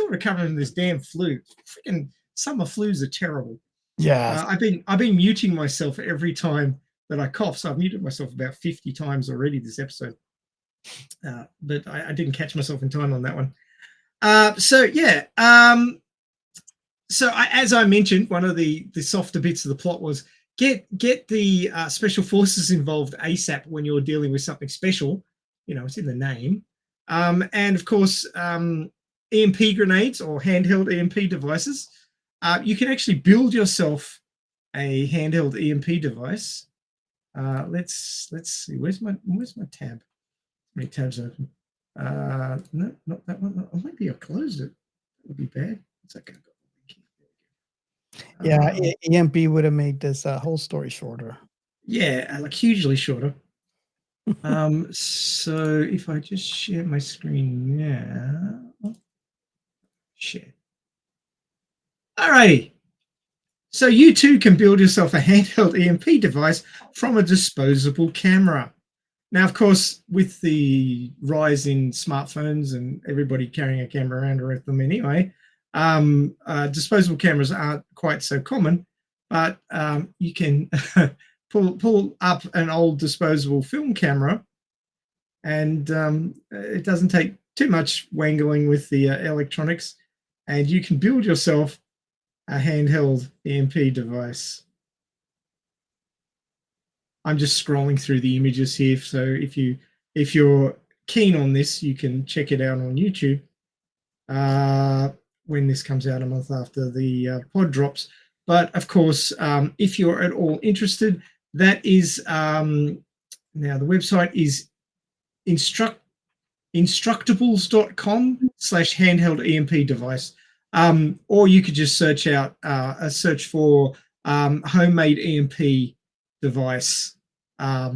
recovering from this damn flu. Freaking summer flus are terrible. Yeah. I've been muting myself every time that I cough. So I've muted myself about 50 times already this episode. But I didn't catch myself in time on that one. As I mentioned, one of the softer bits of the plot was get the special forces involved ASAP when you're dealing with something special. You know, it's in the name. And of course, EMP grenades or handheld EMP devices. You can actually build yourself a handheld EMP device. Let's see. Where's my tab? How many tabs open? No, not that one. Oh, maybe I closed it. That would be bad. It's okay. Yeah, EMP would have made this whole story shorter. Yeah, like hugely shorter. So if I just share my screen now, share. Alrighty. So you too can build yourself a handheld EMP device from a disposable camera. Now, of course, with the rise in smartphones and everybody carrying a camera around with them anyway, disposable cameras aren't quite so common, but you can pull up an old disposable film camera, and it doesn't take too much wangling with the electronics, and you can build yourself a handheld EMP device. I'm just scrolling through the images here, so if you're keen on this, you can check it out on YouTube when this comes out a month after the pod drops. But of course, if you're at all interested, that is now the website is instructables.com/handheld EMP device, or you could just search out a search for homemade EMP device, but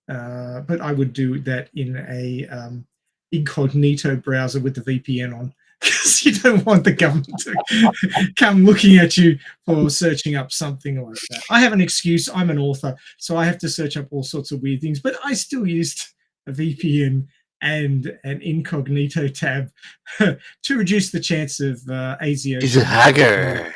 I would do that in a incognito browser with the VPN on, because you don't want the government to come looking at you for searching up something like that. I have an excuse. I'm an author, so I have to search up all sorts of weird things, but I still used a VPN and an incognito tab to reduce the chance of ASIO. He's a hacker.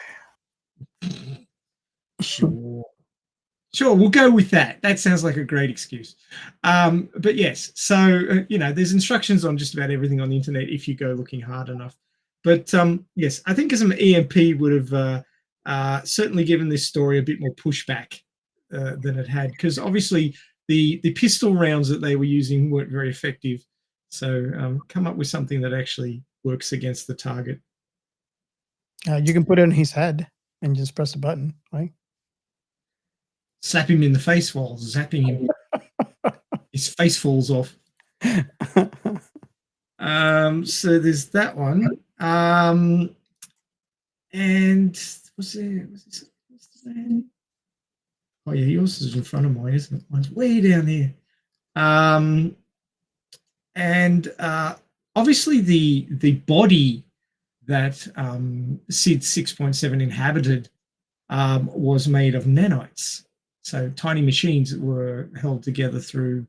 Sure, we'll go with that. That sounds like a great excuse. But yes, so, there's instructions on just about everything on the internet if you go looking hard enough. But yes, I think some EMP would have certainly given this story a bit more pushback than it had, because obviously the pistol rounds that they were using weren't very effective. So come up with something that actually works against the target. You can put it on his head and just press a button, right? Slap him in the face while zapping him. His face falls off. So there's that one. And what's this? Oh yeah, yours is in front of mine, isn't it? Mine's way down there. And obviously the body that SID 6.7 inhabited was made of nanites. So tiny machines that were held together through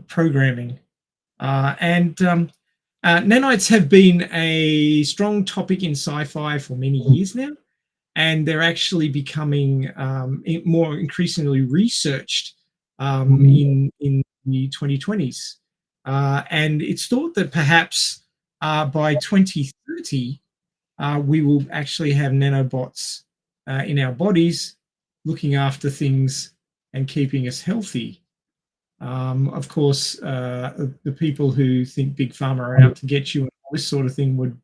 programming. And nanites have been a strong topic in sci-fi for many years now, and they're actually becoming more increasingly researched in the 2020s. And it's thought that perhaps by 2030, we will actually have nanobots in our bodies looking after things and keeping us healthy. Of course, the people who think Big Pharma are out to get you and all this sort of thing would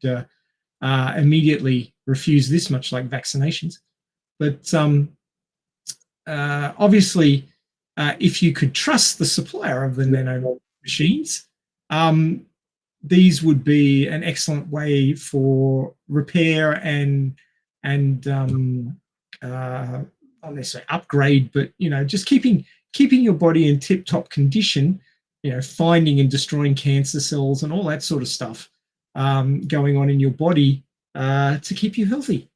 immediately refuse this, much like vaccinations. But obviously, if you could trust the supplier of the nano machines, these would be an excellent way for repair and not necessarily upgrade, but just keeping your body in tip-top condition. Finding and destroying cancer cells and all that sort of stuff going on in your body to keep you healthy.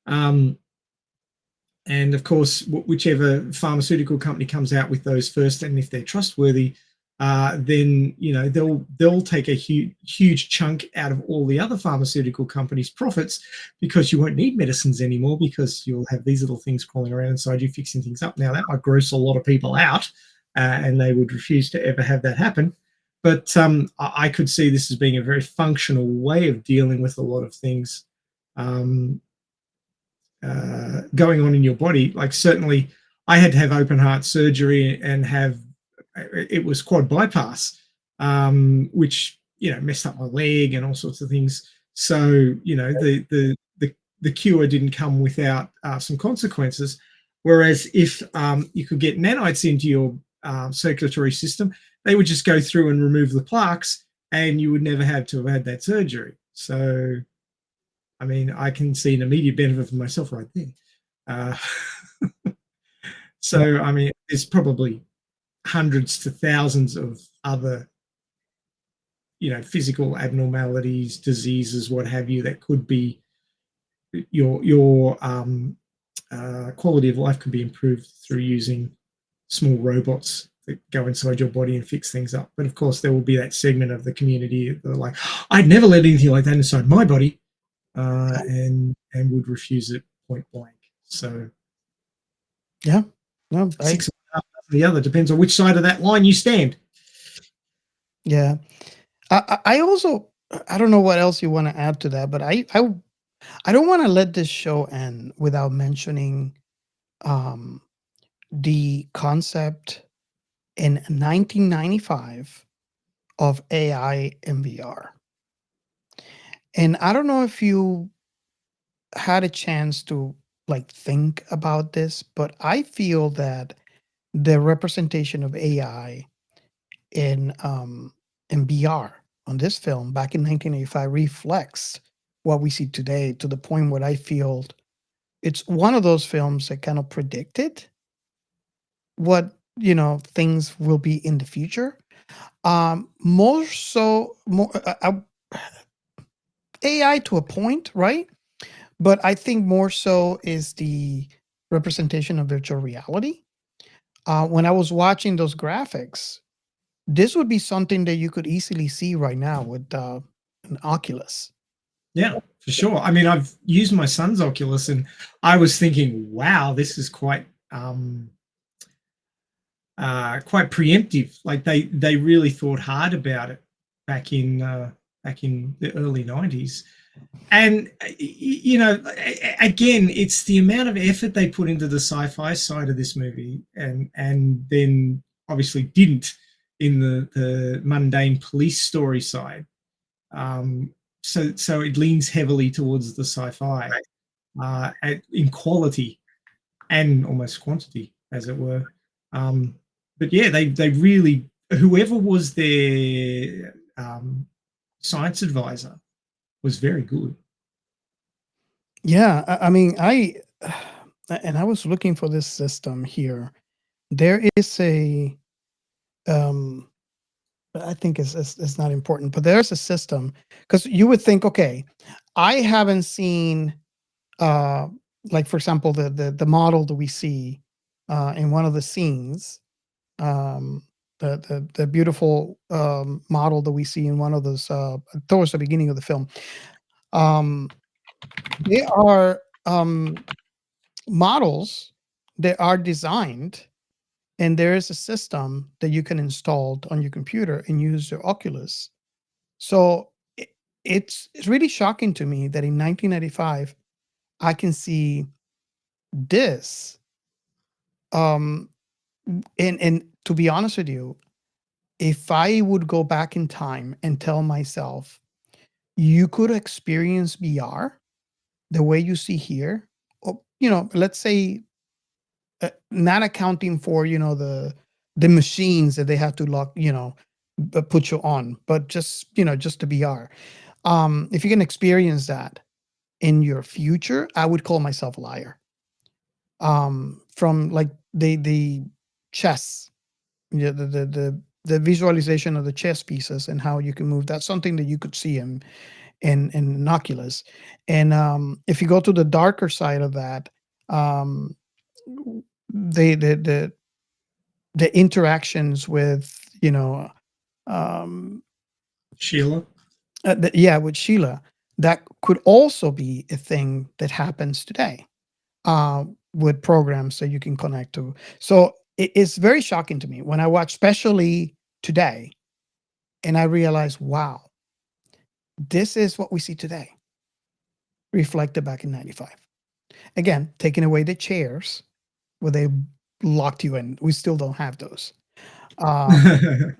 And of course, whichever pharmaceutical company comes out with those first, and if they're trustworthy, then they'll take a huge chunk out of all the other pharmaceutical companies' profits, because you won't need medicines anymore, because you'll have these little things crawling around inside you fixing things up. Now that might gross a lot of people out, and they would refuse to ever have that happen. But I could see this as being a very functional way of dealing with a lot of things going on in your body. Like, certainly I had to have open heart surgery and it was quad bypass, which messed up my leg and all sorts of things. So the cure didn't come without some consequences. Whereas if you could get nanites into your circulatory system, they would just go through and remove the plaques, and you would never have to have had that surgery. So I mean, I can see an immediate benefit for myself right there. So, I mean, there's probably hundreds to thousands of other, physical abnormalities, diseases, what have you, that could be your quality of life could be improved through using small robots that go inside your body and fix things up. But of course, there will be that segment of the community that are like, I'd never let anything like that inside my body. And would refuse it point blank. So Yeah, no, six and a half after the other, depends on which side of that line you stand. yeah. I also, I don't know what else you want to add to that, but I don't want to let this show end without mentioning the concept in 1995 of AI and VR. And I don't know if you had a chance to think about this, but I feel that the representation of AI in VR on this film back in 1985 reflects what we see today, to the point where I feel it's one of those films that kind of predicted what things will be in the future. More so, AI to a point, right? But I think more so is the representation of virtual reality. When I was watching those graphics, this would be something that you could easily see right now with an Oculus. Yeah, for sure. I mean, I've used my son's Oculus, and I was thinking, wow, this is quite preemptive. Like, they really thought hard about it back in the early 90s. And again, it's the amount of effort they put into the sci-fi side of this movie, and then obviously didn't in the mundane police story side. So it leans heavily towards the sci-fi in quality and almost quantity, as it were. But yeah, they really, whoever was their science advisor was very good. Yeah, I mean, and I was looking for this system here. There is a, I think it's not important, but there's a system, because you would think, okay, I haven't seen, like, for example, the model that we see in one of the scenes, the beautiful model that we see in one of those towards the beginning of the film. They are models that are designed, and there is a system that you can install on your computer and use your Oculus. So it's really shocking to me that in 1995 I can see this. And to be honest with you, if I would go back in time and tell myself, you could experience VR the way you see here, or, let's say, not accounting for, the machines that they have to lock, put you on, but just just the VR. If you can experience that in your future, I would call myself a liar. From like the chess, yeah, the visualization of the chess pieces and how you can move. That's something that you could see in an Oculus. And if you go to the darker side of that, um, the the the the interactions with um, Sheila. yeah, with Sheila, that could also be a thing that happens today, uh, with programs that you can connect to. So it's very shocking to me when I watch, especially today, and I realize, wow, this is what we see today, reflected back in '95. Again, taking away the chairs where they locked you in. We still don't have those. Um,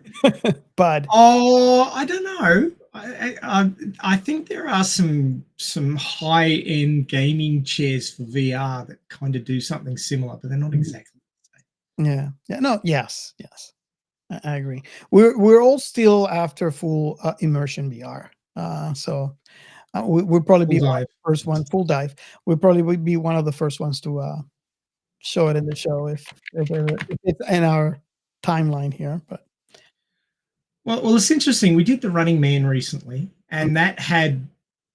but Oh, I don't know. I think there are some high end gaming chairs for VR that kind of do something similar, but they're not exactly. yeah, no, yes, I agree. We're all still after full immersion VR. So we'll probably Full be one of dive. the first one, full dive. We probably would be one of the first ones to show it in the show if it's in our timeline here. But Well, it's interesting. We did the Running Man recently, and that had,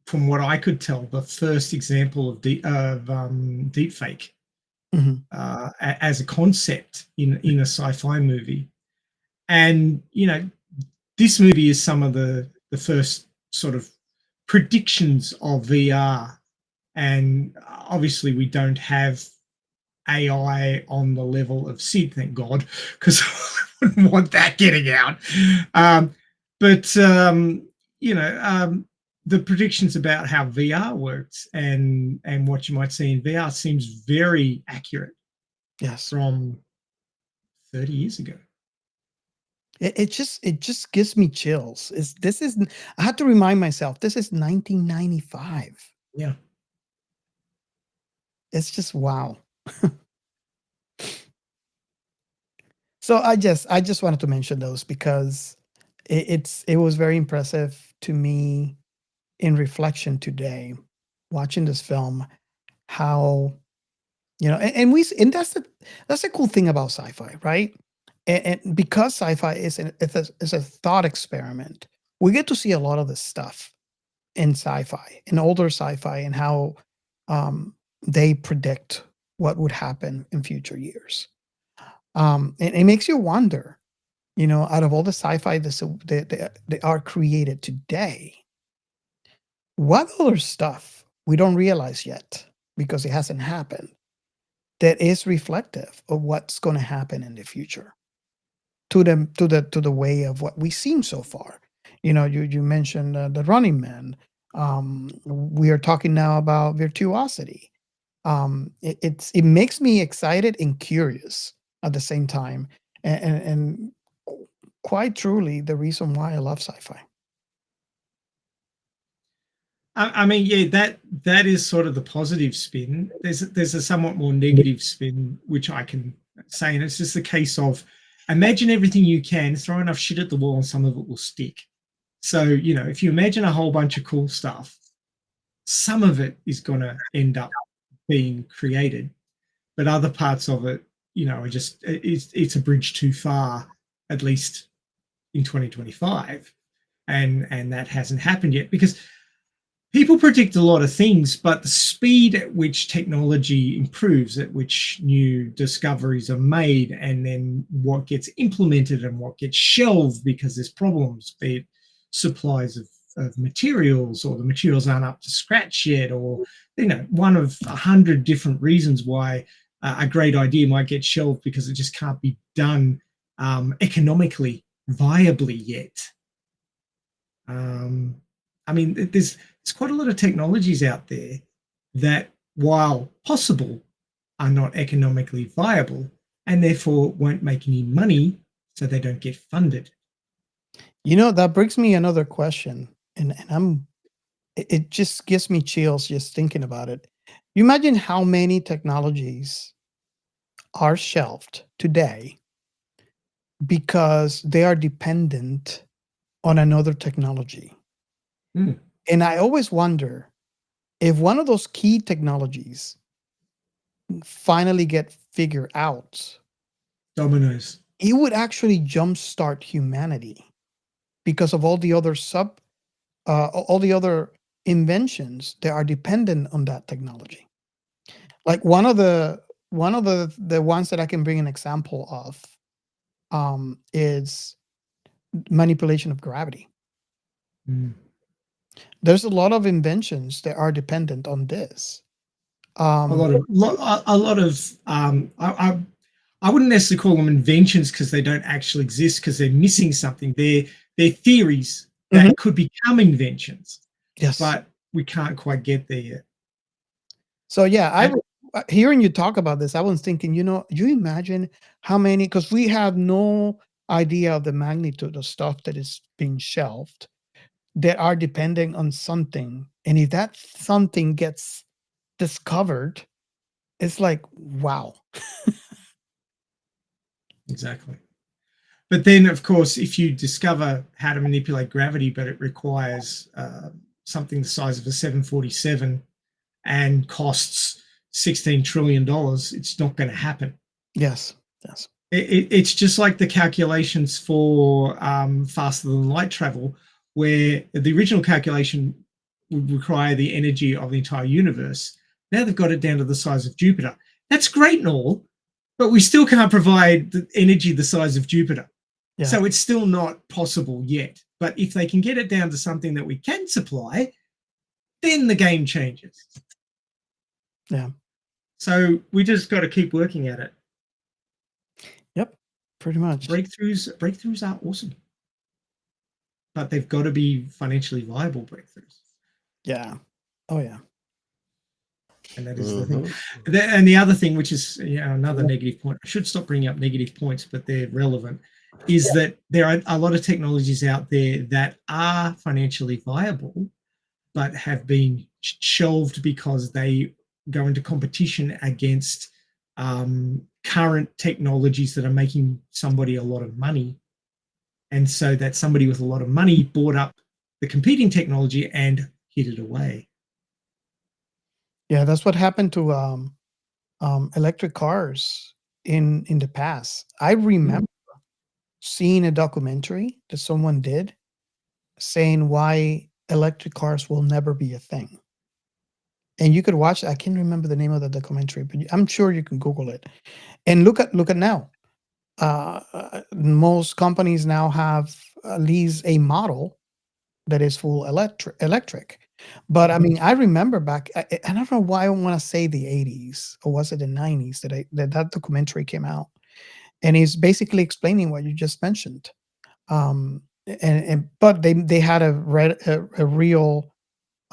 from what I could tell, the first example of deep fake mhm. as a concept in a sci-fi movie. And this movie is some of the first sort of predictions of VR. And obviously, we don't have AI on the level of Sid, thank God, because I wouldn't want that getting out. Um, but the predictions about how VR works and what you might see in VR seems very accurate Yes, from 30 years ago. it just gives me chills. I had to remind myself this is 1995. Yeah. It's just wow. So I just wanted to mention those because it was very impressive to me in reflection today, watching this film, how and that's the cool thing about sci-fi, right? And because sci-fi is a thought experiment, we get to see a lot of this stuff in sci-fi, in older sci-fi, and how they predict what would happen in future years. And it makes you wonder, out of all the sci-fi that are created today, what other stuff we don't realize yet because it hasn't happened that is reflective of what's going to happen in the future to the way of what we've seen so far. You mentioned the Running Man. We are talking now about Virtuosity. It makes me excited and curious at the same time, and quite truly the reason why I love sci-fi. I mean, yeah, that is sort of the positive spin. There's a somewhat more negative spin, which I can say, and it's just the case of imagine everything you can, throw enough shit at the wall, and some of it will stick. So, if you imagine a whole bunch of cool stuff, some of it is going to end up being created, but other parts of it, are just it's a bridge too far, at least in 2025, and that hasn't happened yet because people predict a lot of things, but the speed at which technology improves, at which new discoveries are made, and then what gets implemented and what gets shelved because there's problems, be it supplies of materials, or the materials aren't up to scratch yet, or one of 100 different reasons why a great idea might get shelved because it just can't be done economically viably yet. I mean, there's quite a lot of technologies out there that, while possible, are not economically viable and therefore won't make any money, so they don't get funded. That brings me another question, and it just gives me chills just thinking about it. You imagine how many technologies are shelved today because they are dependent on another technology. Mm. And I always wonder if one of those key technologies finally get figured out, Dominoes. it would actually jumpstart humanity because of all the other all the other inventions that are dependent on that technology. Like one of the ones that I can bring an example of is manipulation of gravity. Mm. There's a lot of inventions that are dependent on this. A lot of I wouldn't necessarily call them inventions because they don't actually exist because they're missing something. They're theories that could become inventions, Yes. but we can't quite get there yet. So yeah, hearing you talk about this, I was thinking, you imagine how many, because we have no idea of the magnitude of stuff that is being shelved that are depending on something. And if that something gets discovered, it's like, wow. Exactly. But then, of course, if you discover how to manipulate gravity, but it requires something the size of a 747 and costs $16 trillion, it's not going to happen. Yes. It's just like the calculations for faster than light travel, where the original calculation would require the energy of the entire universe. Now they've got it down to the size of Jupiter. That's great and all, but we still can't provide the energy the size of Jupiter. Yeah. So it's still not possible yet. But if they can get it down to something that we can supply, then the game changes. Yeah. So we just got to keep working at it. Yep, pretty much. Breakthroughs are awesome, but they've got to be financially viable breakthroughs. Yeah. Oh yeah. And that is the thing. And the other thing, which is another negative point, I should stop bringing up negative points, but they're relevant, is that there are a lot of technologies out there that are financially viable, but have been shelved because they go into competition against current technologies that are making somebody a lot of money. And so that somebody with a lot of money bought up the competing technology and hid it away. Yeah, that's what happened to electric cars in the past. I remember seeing a documentary that someone did saying why electric cars will never be a thing. And you could watch, I can't remember the name of the documentary, but I'm sure you can Google it. And look at now. Most companies now have at least a model that is full electric. But I mean, I remember back, I don't know why I want to say the 80s, or was it the 90s that documentary came out. And he's basically explaining what you just mentioned. But they had a real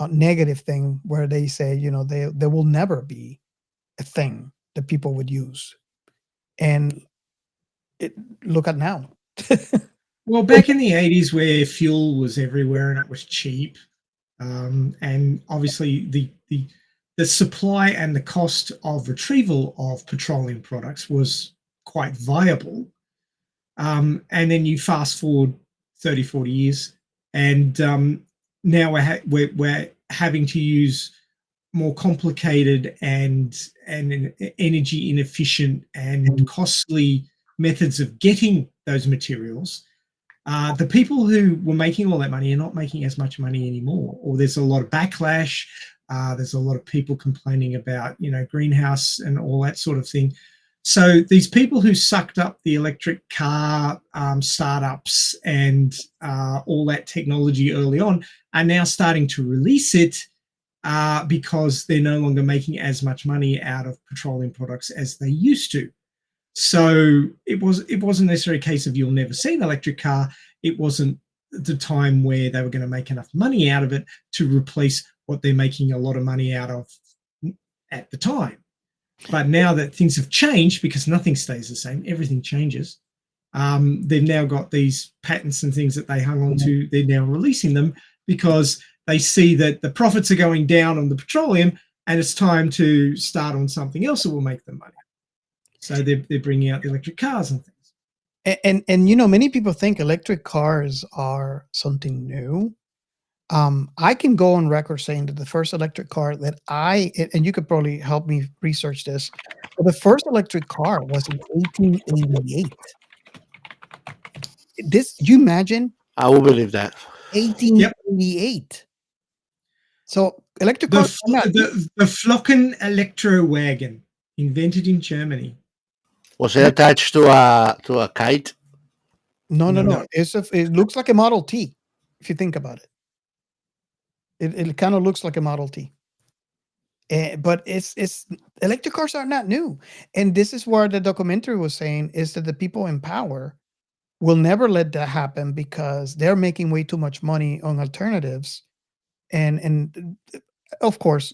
negative thing where they say, there will never be a thing that people would use. And look at now. Well, back in the 80s where fuel was everywhere and it was cheap, and obviously the supply and the cost of retrieval of petroleum products was quite viable. And then you fast forward 30, 40 years, and now we're having to use more complicated and energy inefficient and costly methods of getting those materials. The people who were making all that money are not making as much money anymore, or there's a lot of backlash. There's a lot of people complaining about, greenhouse and all that sort of thing. So these people who sucked up the electric car startups and all that technology early on are now starting to release it because they're no longer making as much money out of petroleum products as they used to. So it wasn't necessarily a case of you'll never see an electric car. It wasn't the time where they were going to make enough money out of it to replace what they're making a lot of money out of at the time. But now that things have changed, because nothing stays the same, everything changes. They've now got these patents and things that they hung on to. They're now releasing them because they see that the profits are going down on the petroleum and it's time to start on something else that will make them money. So they're bringing out the electric cars and things. And many people think electric cars are something new. I can go on record saying that the first electric car that and you could probably help me research this, but the first electric car was in 1888. You imagine I will believe that. 1888. So electric The cars are not new. the Flocken Electrowagen, invented in Germany. Was it attached to a kite? No. No. It looks like a Model T if you think about it. It kind of looks like a Model T. But it's electric cars are not new, and this is where the documentary was saying is that the people in power will never let that happen because they're making way too much money on alternatives, and of course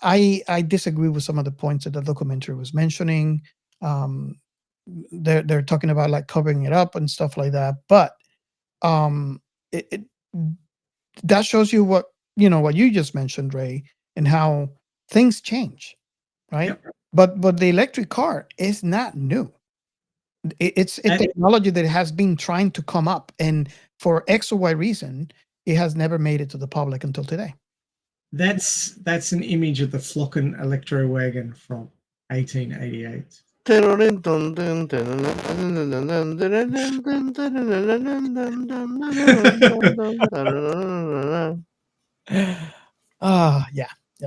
I disagree with some of the points that the documentary was mentioning. Um, they're talking about like covering it up and stuff like that, but it that shows you what you just mentioned, Ray, and how things change, right? Yep. But the electric car is not new. It's a technology that has been trying to come up, and for X or Y reason, it has never made it to the public until today. That's an image of the Flocken Electrowagen from 1888. Yeah.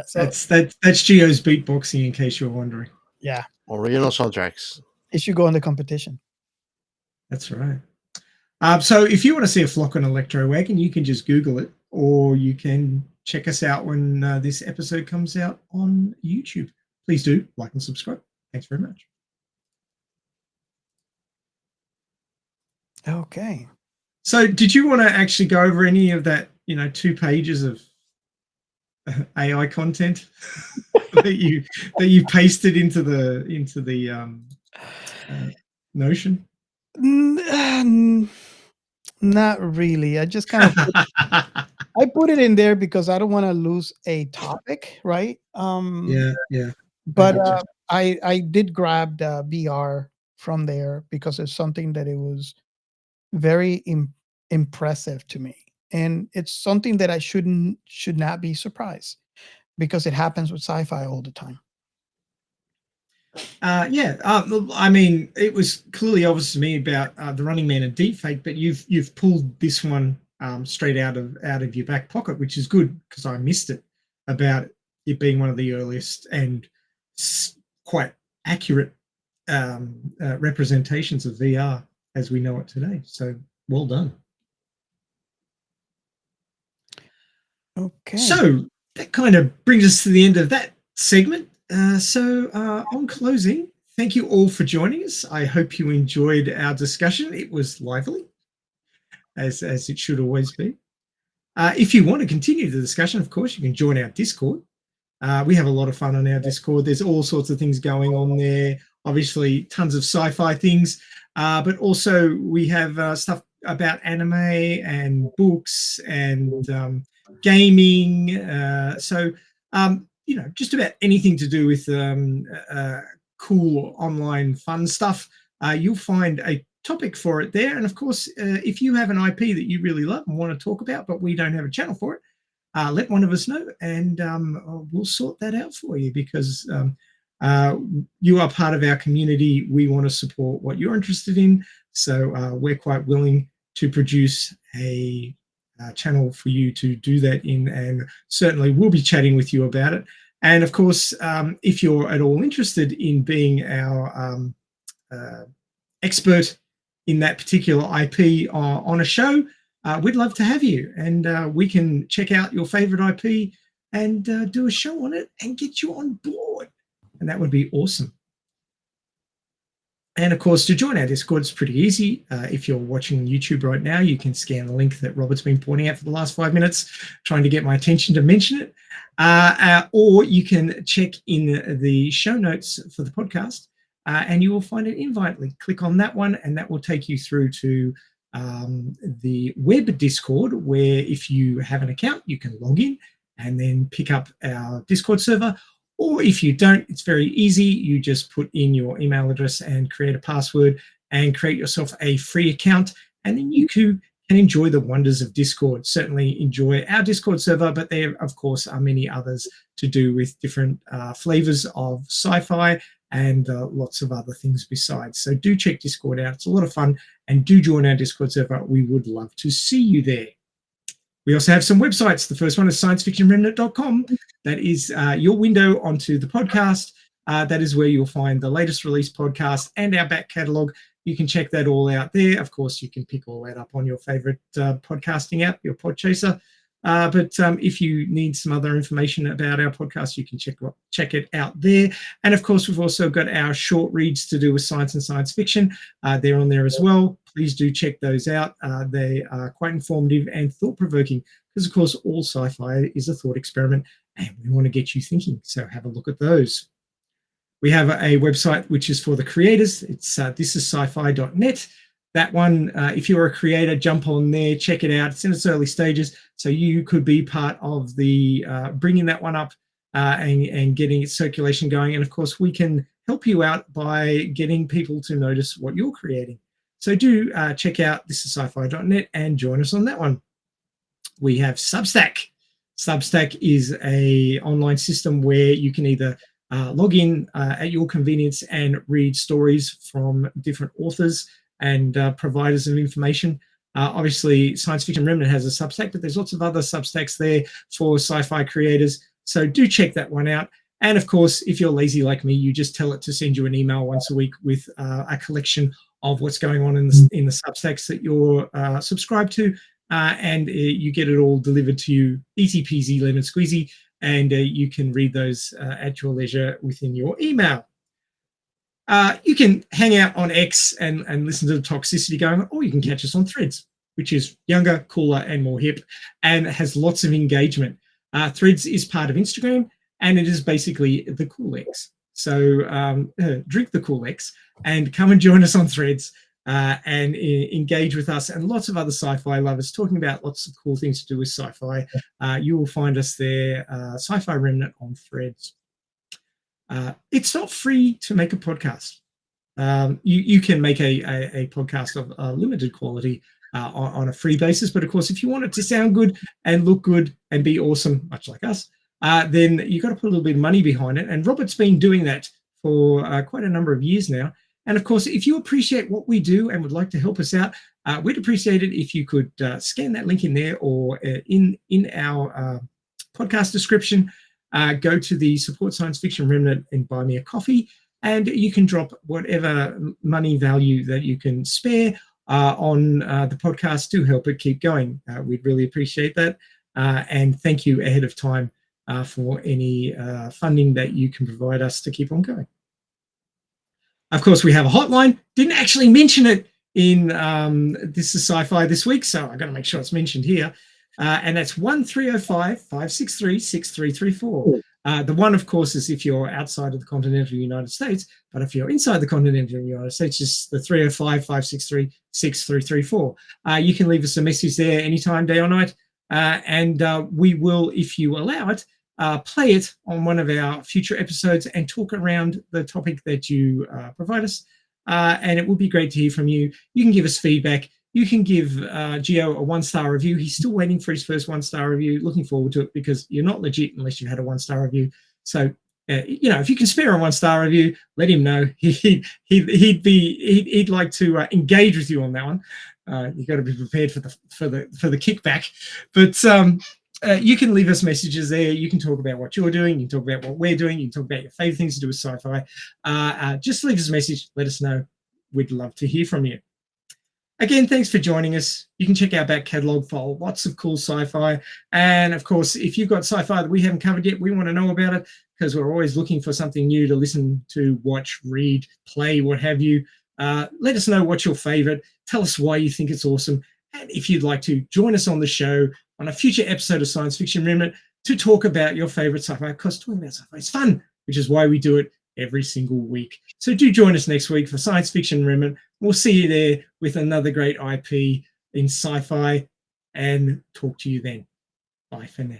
So That's Geo's beatboxing, in case you're wondering. yeah, Original soundtracks. it should go in the competition. That's right. So if you want to see a Flocken Electrowagon, you can just Google it, or you can check us out when this episode comes out on YouTube. Please do like and subscribe. Thanks very much. Okay. So did you want to actually go over any of that, 2 pages of AI content that you pasted into the Notion? Not really. I just kind of I put it in there because I don't want to lose a topic, right? Yeah. But I did grab the VR from there because it's something that it was very impressive to me, and it's something that I should not be surprised because it happens with sci-fi all the time. I mean, it was clearly obvious to me about the Running Man and deepfake, but you've pulled this one straight out of your back pocket, which is good because I missed it, about it being one of the earliest and quite accurate representations of VR as we know it today. So well done. Okay. So that kind of brings us to the end of that segment. On closing, thank you all for joining us. I hope you enjoyed our discussion. It was lively, as it should always be. If you want to continue the discussion, of course, you can join our Discord. We have a lot of fun on our Discord. There's all sorts of things going on there. Obviously, tons of sci-fi things, but also we have stuff about anime and books and gaming. Just about anything to do with cool online fun stuff. You'll find a topic for it there. And of course, if you have an IP that you really love and want to talk about, but we don't have a channel for it, let one of us know, and we'll sort that out for you, because you are part of our community. We want to support what you're interested in. So we're quite willing to produce a channel for you to do that in, and certainly we'll be chatting with you about it. And of course, if you're at all interested in being our expert in that particular IP on a show, we'd love to have you, and we can check out your favorite IP and do a show on it and get you on board, and that would be awesome. And of course, to join our Discord, it's pretty easy. If you're watching YouTube right now, you can scan the link that Robert's been pointing out for the last 5 minutes, trying to get my attention to mention it. Or you can check in the show notes for the podcast, and you will find an invite link. Click on that one, and that will take you through to the web Discord, where if you have an account, you can log in and then pick up our Discord server. Or if you don't, it's very easy. You just put in your email address and create a password, and create yourself a free account, and then you can enjoy the wonders of Discord. Certainly enjoy our Discord server, but there, of course, are many others to do with different flavors of sci-fi and lots of other things besides. So do check Discord out. It's a lot of fun, and do join our Discord server. We would love to see you there. We also have some websites. The first one is sciencefictionremnant.com. That is your window onto the podcast. That is where you'll find the latest release podcast and our back catalogue. You can check that all out there. Of course, you can pick all that up on your favorite podcasting app, your Podchaser. But if you need some other information about our podcast, you can check it out there. And of course, we've also got our short reads to do with science and science fiction. They're on there as well. Please do check those out. They are quite informative and thought-provoking because, of course, all sci-fi is a thought experiment and we want to get you thinking. So have a look at those. We have a website which is for the creators. It's thisissci-fi.net. That one, if you're a creator, jump on there, check it out. It's in its early stages, so you could be part of the bringing that one up and getting its circulation going. And of course, we can help you out by getting people to notice what you're creating. So do check out thisissci-fi.net and join us on that one. We have Substack. Substack is an online system where you can either log in at your convenience and read stories from different authors and providers of information. Obviously, Science Fiction Remnant has a Substack, but there's lots of other Substacks there for sci-fi creators. So do check that one out. And of course, if you're lazy like me, you just tell it to send you an email once a week with a collection of what's going on in the Substacks that you're subscribed to, and you get it all delivered to you, easy peasy, lemon squeezy, and you can read those at your leisure within your email. You can hang out on X and listen to the toxicity going on, or you can catch us on Threads, which is younger, cooler, and more hip, and has lots of engagement. Threads is part of Instagram, and it is basically the Cool X. So drink the Cool X and come and join us on Threads and engage with us and lots of other sci-fi lovers talking about lots of cool things to do with sci-fi. You will find us there, Sci-Fi Remnant on Threads. It's not free to make a podcast. You can make a podcast of limited quality on a free basis, but of course, if you want it to sound good and look good and be awesome, much like us, then you've got to put a little bit of money behind it. And Robert's been doing that for quite a number of years now. And of course, if you appreciate what we do and would like to help us out, we'd appreciate it if you could scan that link in there or in our podcast description. Go to the Support Science Fiction Remnant and buy me a coffee, and you can drop whatever money value that you can spare on the podcast to help it keep going. We'd really appreciate that. And thank you ahead of time for any funding that you can provide us to keep on going. Of course, we have a hotline. Didn't actually mention it in This is Sci-Fi this week, so I've got to make sure it's mentioned here. And that's 1305-563-6334. The one, of course, is if you're outside of the continental United States, but if you're inside the continental United States, it's the 305-563-6334. You can leave us a message there anytime, day or night, and we will, if you allow it, play it on one of our future episodes and talk around the topic that you provide us. And it would be great to hear from you. You can give us feedback. You can give Gio a 1-star review. He's still waiting for his first 1-star review. Looking forward to it because you're not legit unless you've had a 1-star review. So, if you can spare a 1-star review, let him know. He'd like to engage with you on that one. You've got to be prepared for the kickback. But you can leave us messages there. You can talk about what you're doing. You can talk about what we're doing. You can talk about your favorite things to do with sci-fi. Just leave us a message. Let us know. We'd love to hear from you. Again, thanks for joining us. You can check our back catalogue for lots of cool sci-fi. And of course, if you've got sci-fi that we haven't covered yet, we want to know about it because we're always looking for something new to listen to, watch, read, play, what have you. Let us know what's your favorite. Tell us why you think it's awesome. And if you'd like to join us on the show on a future episode of Science Fiction Remnant to talk about your favorite sci-fi, because talking about sci-fi is fun, which is why we do it every single week. So do join us next week for Science Fiction Remnant. We'll see you there with another great IP in sci-fi and talk to you then. Bye for now.